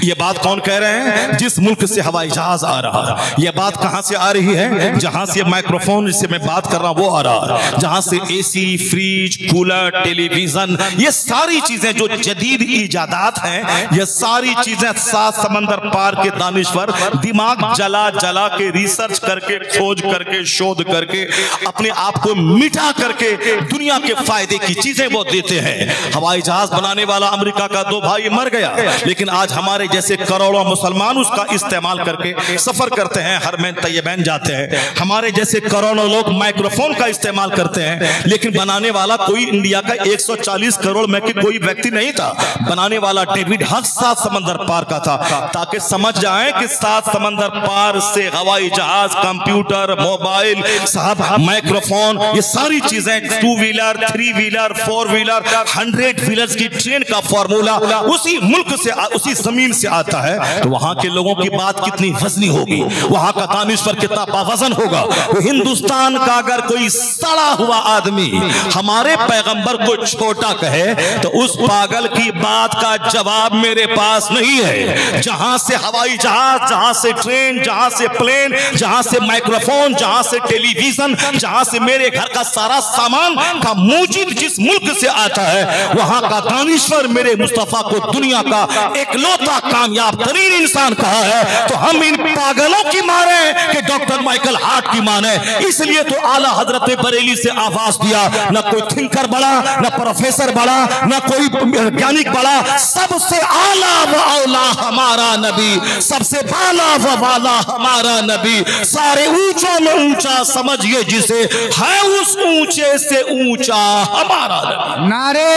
S1: ये बात कौन कह रहे हैं? जिस मुल्क से हवाई जहाज आ रहा है। ये बात कहां से आ रही है? जहां से माइक्रोफोन जिससे मैं बात कर रहा हूं वो आ रहा है, जहां से एसी, फ्रिज, कूलर, टेलीविजन, ये सारी चीजें जो जदीद इजादात हैं, ये सारी चीजें 7 समंदर पार के दानिश्वर दिमाग जला जला के रिसर्च करके, खोज करके, शोध करके, अपने आप को मिटा करके दुनिया के फायदे की चीजें वो देते हैं। हवाई जहाज बनाने वाला अमेरिका का 2 भाई मर गया, लेकिन आज हमारे जैसे करोड़ों मुसलमान उसका इस्तेमाल करके सफर करते हैं, हरमैन तैयबैन जाते हैं। हमारे जैसे करोड़ों लोग माइक्रोफोन का इस्तेमाल करते हैं, लेकिन बनाने वाला कोई इंडिया का 140 करोड़ में कि कोई व्यक्ति नहीं था। बनाने वाला डेविड हक 7 समंदर पार का था, ताकि समझ जाएं कि 7 समंदर पार से हवाई जहाज, कंप्यूटर, मोबाइल, साहब माइक्रोफोन, ये सारी चीजें 2 व्हीलर, 3 व्हीलर, 4 व्हीलर, 100 व्हीलर्स की ट्रेन का फॉर्मूला उसी मुल्क से, उसी जमीन से आता है। तो वहां के लोगों की बात कितनी वजनी होगी, वहां का दानिश्वर कितना बावजन होगा। तो हिंदुस्तान का अगर कोई सड़ा हुआ आदमी हमारे पैगंबर को छोटा कहे तो उस पागल की बात का जवाब मेरे पास नहीं है। जहां से हवाई जहाज, जहां से ट्रेन, जहां से प्लेन, जहां से माइक्रोफोन, जहां से टेलीविजन, जहां से मेरे घर का सारा सामान का मूजिब जिस मुल्क से आता है, वहां का दानिश्वर मेरे मुस्तफा को दुनिया का एकलौता कामयाब तरीन इंसान कहा है। तो हम इन पागलों की माने कि डॉक्टर माइकल हार्ट की माने। इसलिए तो आला हजरत बरेली से आवाज दिया, न कोई थिंकर बड़ा, न प्रोफेसर बड़ा, न कोई वैज्ञानिक बड़ा, सबसे आला व औला हमारा नबी, सबसे बाला व वाला हमारा नबी, सारे ऊंचों में ऊंचा समझिए जिसे, है उस ऊंचे से ऊंचा हमारा नबी।
S2: नारे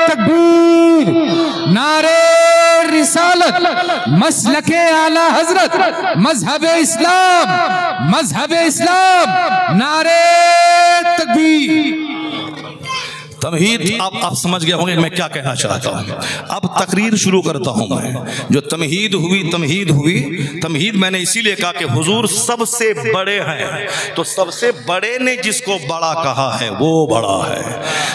S2: तकबीर, नारे रिसालत, मसलके आला हजरत, मजहब इस्लाम, मजहब इस्लाम, नारे तकबीर।
S1: तमहीद आप समझ गए होंगे मैं क्या कहना चाहता हूँ। अब तकरीर शुरू करता हूँ मैं। जो तमहीद हुई, तमहीद मैंने इसीलिए कहा कि हुजूर सबसे बड़े हैं, तो सबसे बड़े ने जिसको बड़ा कहा है वो बड़ा है,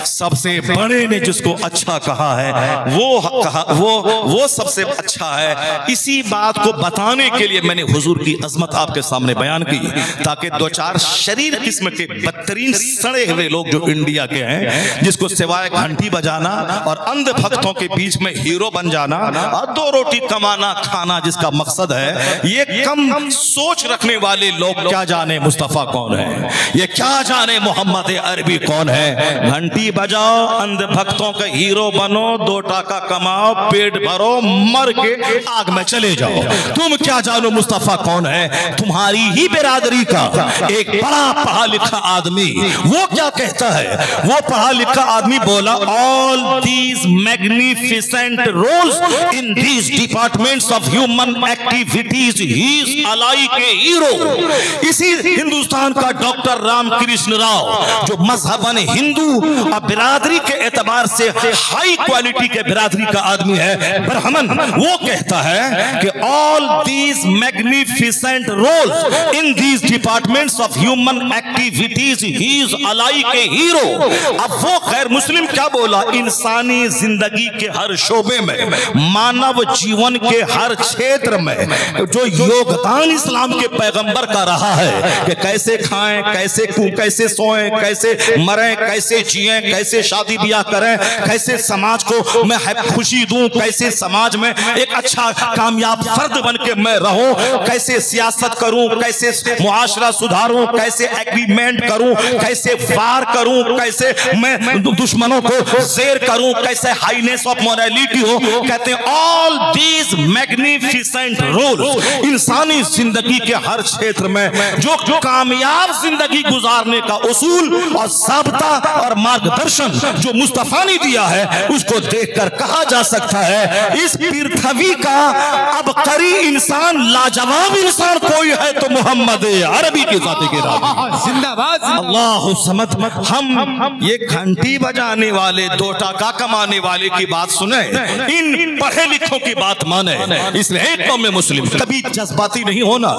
S1: सबसे बड़े ने जिसको अच्छा कहा है वो सबसे अच्छा है। इसी बात को बताने के लिए मैंने हुजूर की अजमत आपके सामने बयान की, ताकि दो चार शरीर किस्म के बदतरीन सड़े हुए लोग जो इंडिया के हैं, जिसको सिवाय घंटी बजाना और अंध भक्तों के बीच में हीरो बन जाना और दो रोटी कमाना खाना जिसका मकसद है, ये कम सोच रखने वाले लोग क्या जाने मुस्तफा कौन है, ये क्या जाने मोहम्मद अरबी कौन है। घंटी बजाओ, अंध भक्तों का हीरो बनो, 2 टाका कमाओ, पेट भरो, मर के आग में चले जाओ। तुम क्या जानो मुस्तफा कौन है। तुम्हारी ही बिरादरी का एक बड़ा पढ़ा लिखा आदमी वो क्या कहता है, वो पढ़ा लिखा आदमी बोला, all these magnificent roles in these departments of human activities he is alike a hero. इसी हिंदुस्तान का डॉक्टर रामकृष्ण राव जो मजहबन हिंदू और बिरादरी के एतबार से हाई क्वालिटी के बिरादरी का आदमी है, ब्राह्मण, वो कहता है कि all these magnificent roles in these departments of human activities he is alike a hero. अब वो गैर मुस्लिम क्या बोला, इंसानी जिंदगी के हर शोबे में, मानव जीवन के हर क्षेत्र में जो योगदान इस्लाम के पैगंबर का रहा है कि कैसे खाएं, कैसे सोएं, कैसे मरें, कैसे जिएं, कैसे शादी ब्याह करें, कैसे समाज को मैं खुशी दूं, कैसे समाज में एक अच्छा कामयाब फर्द बन के मैं रहूं, कैसे सियासत करूं, कैसे मुआशरा सुधारूं, कैसे एग्रीमेंट करूं, कैसे वार करूं, कैसे मैं दुश्मनों को जेर करूं, कैसे हाईनेस ऑफ मोरालिटी हो। कहते हैं ऑल दीज मैग्निफिसेंट रोल्स, इंसानी जिंदगी के हर क्षेत्र में जो कामयाब जिंदगी गुजारने का उसूल और ज़ाब्ता और मार्गदर्शन जो मुस्तफा ने दिया है, उसको देखकर कहा जा सकता है इस पृथ्वी का अबकरी इंसान, लाजवाब इंसान कोई है तो मोहम्मद अरबी की जाते के राम
S2: जिंदाबाद।
S1: अल्लाह समद। हम ये घंटी बजाने वाले, 2 टाका कमाने वाले की बात सुने, इन पढ़े लिखों की बात माने। इसलिए एक कौम में मुस्लिम कभी जज्बाती नहीं होना,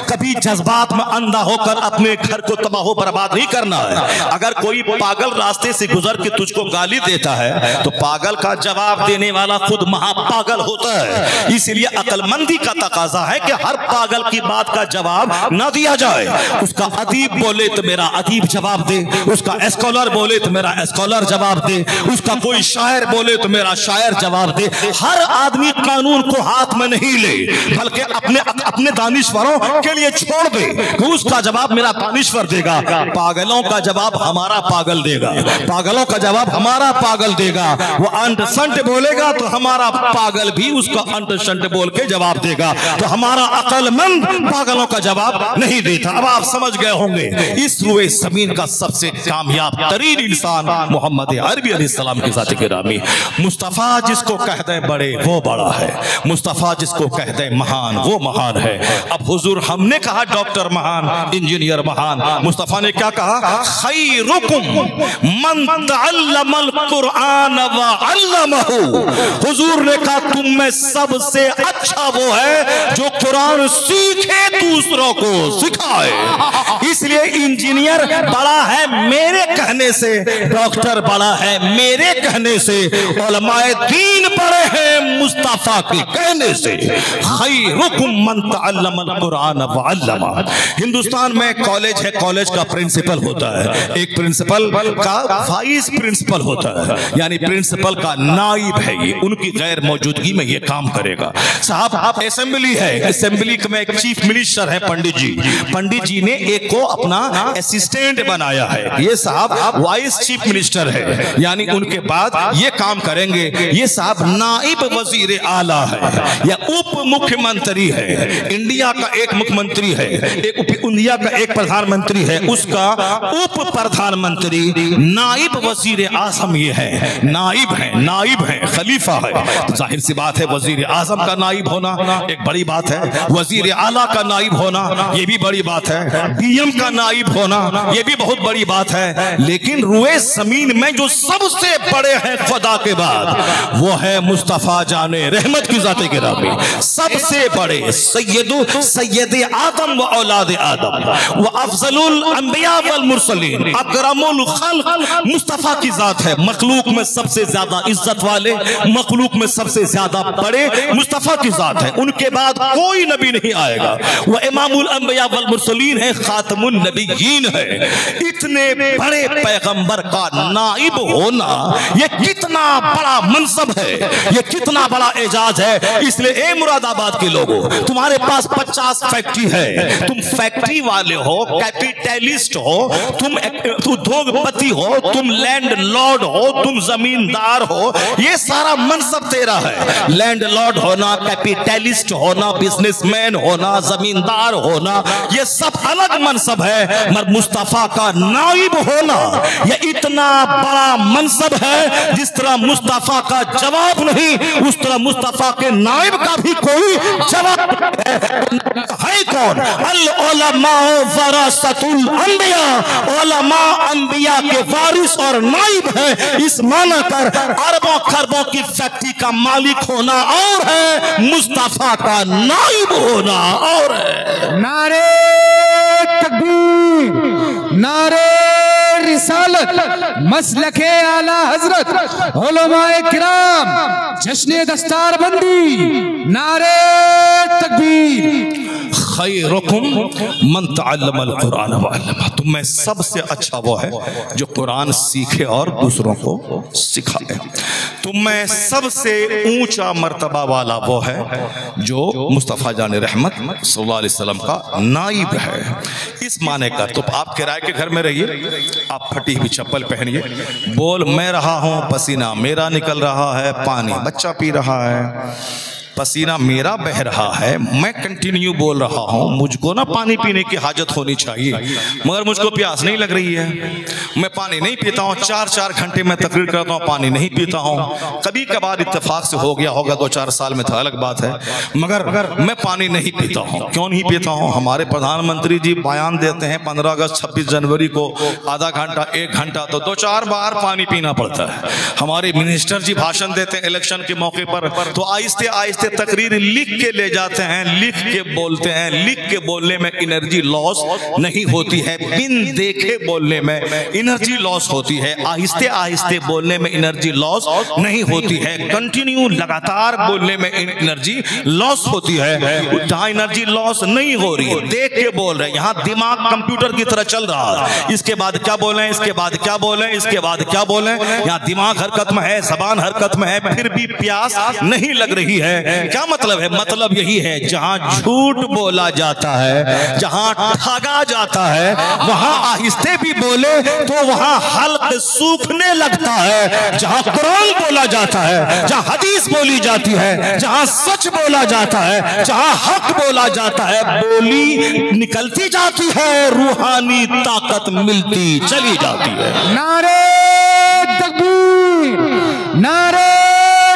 S1: कभी जज्बात में अंधा होकर अपने घर को तबाह बर्बाद नहीं करना है। अगर कोई पागल रास्ते से गुजर के तुझको गाली देता है तो पागल का जवाब देने वाला खुद महापागल होता है। इसलिए अक्लमंदी का तकाजा है कि हर पागल की बात का जवाब ना दिया जाए। उसका अदीब बोले तो मेरा अदीब जवाब दे, उसका स्कॉलर बोले तो मेरा स्कॉलर जवाब दे, उसका कोई शायर बोले तो मेरा शायर जवाब दे। हर आदमी कानून को हाथ में नहीं ले, बल्कि अपने दानिश्वरों के लिए छोड़ दे, उसका जवाब मेरा दानिश्वर देगा, पागलों का जवाब हमारा पागल देगा, पागलों का जवाब हमारा पागल देगा। वो अंट संट बोलेगा तो हमारा पागल भी उसका अंट संट बोल के जवाब देगा, तो हमारा अक्लमंद पागलों का जवाब नहीं देता। अब आप समझ गए होंगे इस रुए जमीन का सबसे कामयाब तरीन इंसान मोहम्मद अरबी अलैहिस्सलाम की जात गिरामी। मुस्तफा जिसको कहते हैं बड़े वो बड़ा है, मुस्तफा जिसको कहते हैं महान वो महान है। अब हुजूर हमने कहा डॉक्टर महान, इंजीनियर महान, मुस्तफा ने क्या कहा, खैरुकुम मन तअल्लमल कुरआन व अल्लमहु। हुजूर ने कहा तुम में सबसे अच्छा वो है जो कुरान सीखे दूसरों को सिखाए। इसलिए इंजीनियर बड़ा है मेरे कहने से, डॉक्टर बड़ा है मेरे कहने से, उलमाए दीन बड़े हैं मुस्तफा के कहने से। खैरुकुम मन तअल्लमल कुरान व अल्लमा। हिंदुस्तान में कॉलेज है, कॉलेज का प्रिंसिपल होता है, एक प्रिंसिपल का वाइस प्रिंसिपल होता है, यानी प्रिंसिपल का नाइब है, ये उनकी गैर मौजूदगी में ये काम करेगा। साहब असेंबली है, असेंबली में एक चीफ मिनिस्टर है पंडित जी, पंडित जी ने एक को अपना असिस्टेंट बनाया है, ये साहब वाइस चीफ मिनिस्टर है, यानी उनके बाद ये काम करेंगे। ये साहब नाइब वजीर आला है या उप मुख्यमंत्री है। इंडिया का एक मुख्यमंत्री है, इंडिया का एक प्रधानमंत्री है, उसका उप प्रधानमंत्री नाइब वजीर आजम ये है, नाइब है, खलीफा है। तो जाहिर सी बात है वजीर आजम का नाइब होना एक बड़ी बात है, वजीर आला का नाइब होना ये भी बड़ी बात है, डीएम का नाइब होना ये भी बहुत बड़ी बात है। लेकिन रुए जमीन में जो सबसे बड़े हैं खुदा के बाद वो है मुस्तफा जाने रहमत की जाते गिरामी, सबसे बड़े सैयद आदम व औलाद आदम व अफजलुल अंबिया वल मुरसलीन अकरमुल खल्क मुस्तफा की जात है। मखलूक में सबसे ज्यादा इज्जत वाले, मखलूक में सबसे ज्यादा बड़े मुस्तफा की जात है। उनके बाद कोई नबी नहीं आएगा। वह इमामुल अंबिया वल मुरसलीन है, खातमुन नबीयीन है। इतने बड़े पैगंबर का नाइब होना ये कितना बड़ा मनसब है, ये कितना बड़ा एजाज है। इसलिए ए मुरादाबाद के लोगों, तुम्हारे पास 50 फैक्ट्री है, तुम फैक्ट्री वाले हो, कैपिटलिस्ट हो, तुम उद्योगपति हो, तुम लैंड लॉर्ड हो, तुम जमींदार हो, ये सारा मनसब तेरा है। लैंड लॉर्ड होना, कैपिटलिस्ट होना, बिजनेसमैन होना, जमींदार होना, ये सब अलग मनसब है। मगर मुस्तफा का नाइब होना ये इतना बड़ा मनसब है, जिस तरह मुस्तफा का जवाब नहीं, उस तरह मुस्तफा के नाइब का भी कोई जवाब है। कौन? अल उलमा वरासतुल अंबिया, उलमा अंबिया के वारिस और नाइब है। इस माना कर अरबों खरबों की फैक्ट्री का मालिक होना और है, मुस्तफा का नाइब होना और है।
S2: नारे तकबीर, नारे रिसालत, मसलके आला हजरत, उलमाए किराम, जश्ने दस्तार बंदी, नारे तकबीर।
S1: खैरुकुम मन तअल्लमल कुरान व अल्लमा, तुम में सबसे अच्छा वो है जो कुरान सीखे और दूसरों को सिखाए। तुम में सबसे ऊंचा मर्तबा वाला वो है जो मुस्तफ़ा जान रहमत सल्लल्लाहु अलैहि वसल्लम का नाइब है। इस माने का तो आप किराए के घर में रहिए, आप फटी हुई चप्पल पहनिए, बोल मैं रहा हूं, पसीना मेरा निकल रहा है, पानी बच्चा पी रहा है, पसीना मेरा बह रहा है, मैं कंटिन्यू बोल रहा हूं, मुझको ना पानी पीने की हाजत होनी चाहिए, मगर मुझको प्यास नहीं लग रही है, मैं पानी नहीं पीता हूं। 4-4 घंटे में तकरीर करता हूं, पानी नहीं पीता हूं। कभी कभार इत्तेफाक से हो गया होगा 2-4 साल में, तो अलग बात है, मगर मैं पानी नहीं पीता हूं। क्यों नहीं पीता हूं? हमारे प्रधानमंत्री जी बयान देते हैं 15 अगस्त 26 जनवरी को आधा घंटा 1 घंटा, तो 2-4 बार पानी पीना पड़ता है। हमारे मिनिस्टर जी भाषण देते हैं इलेक्शन के मौके पर, तो आहिस्ते आहिस्ते तकरीर लिख के ले जाते हैं, लिख के बोलते हैं। लिख के बोलने में एनर्जी लॉस नहीं होती है, बिन देखे बोलने में एनर्जी लॉस होती है। आहिस्ते आहिस्ते बोलने में एनर्जी लॉस नहीं होती है, कंटिन्यू लगातार बोलने में एनर्जी लॉस होती है। जहां एनर्जी लॉस नहीं हो रही है, देख के बोल रहे हैं। यहाँ दिमाग कंप्यूटर की तरह चल रहा है, इसके बाद क्या बोलें, इसके बाद क्या बोलें, इसके बाद क्या बोलें। यहाँ दिमाग हरकत में है, जबान हरकत में है, फिर भी प्यास नहीं लग रही है। क्या मतलब है? मतलब यही है, जहां झूठ बोला जाता है, जहां ठगा जाता है, वहां आहिस्ते भी बोले तो वहां हल्क सूखने लगता है। जहां कुरान बोला जाता है, जहां हदीस बोली जाती है, जहां सच बोला जाता है, जहां हक बोला जाता है, बोली निकलती जाती है, रूहानी ताकत मिलती चली जाती है।
S2: नारे तकबीर, नारे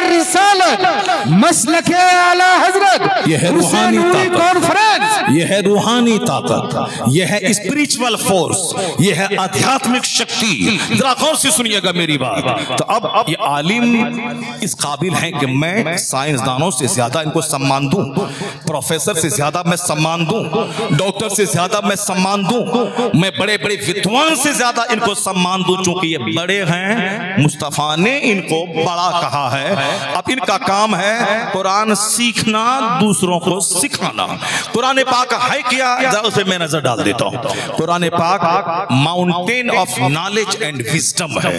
S2: रिसालत, मसलके आला हजरत,
S1: यह है रूहानी ताकत,
S2: कॉन्फ्रेंस,
S1: यह है रूहानी ताकत, यह है स्पिरिचुअल फोर्स, यह है आध्यात्मिक शक्ति। जरा गौर से सुनिएगा मेरी बात। तो अब ये आलिम इस काबिल हैं कि मैं साइंसदानों से ज्यादा इनको सम्मान दूं, प्रोफेसर से ज्यादा मैं सम्मान दूं, डॉक्टर से ज्यादा मैं सम्मान दूं, मैं बड़े बड़े विद्वान से ज्यादा इनको सम्मान दूं, चूंकि ये बड़े हैं, मुस्तफा ने इनको बड़ा कहा है। अब इनका काम है कुरान सीखना, दूसरों को सिखाना। कुरान पाक है क्या, जरा उसे मैं नजर डाल देता हूं। कुरान पाक mountain of knowledge and wisdom है,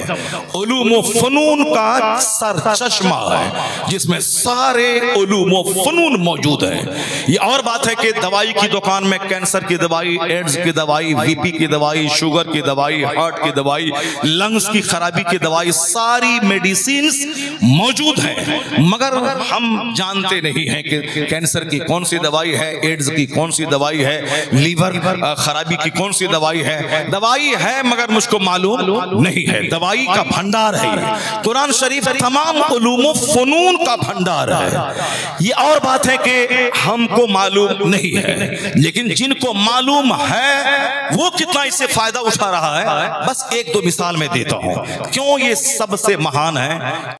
S1: उलूम व फनून का सरचश्मा है, जिसमें सारे उलूम व फनून मौजूद है। ये और बात है कि दवाई की दुकान में कैंसर की दवाई, एड्स की दवाई, बीपी की दवाई, शुगर की दवाई, हार्ट की दवाई, लंग्स की खराबी की दवाई, सारी मेडिसिन मौजूद है, मगर हम जानते नहीं हैं कि कैंसर की कौन सी दवाई है, एड्स की कौन सी दवाई है, लीवर खराबी की कौन सी दवाई है। दवाई है मगर मुझको मालूम नहीं है। दवाई का भंडार है ये। कुरान शरीफ तमाम उलूम फनून का भंडार है। ये और बात है कि हमको मालूम नहीं है, लेकिन जिनको मालूम है वो कितना इससे फायदा उठा रहा है, बस एक दो मिसाल में देता हूं क्यों ये सबसे महान है।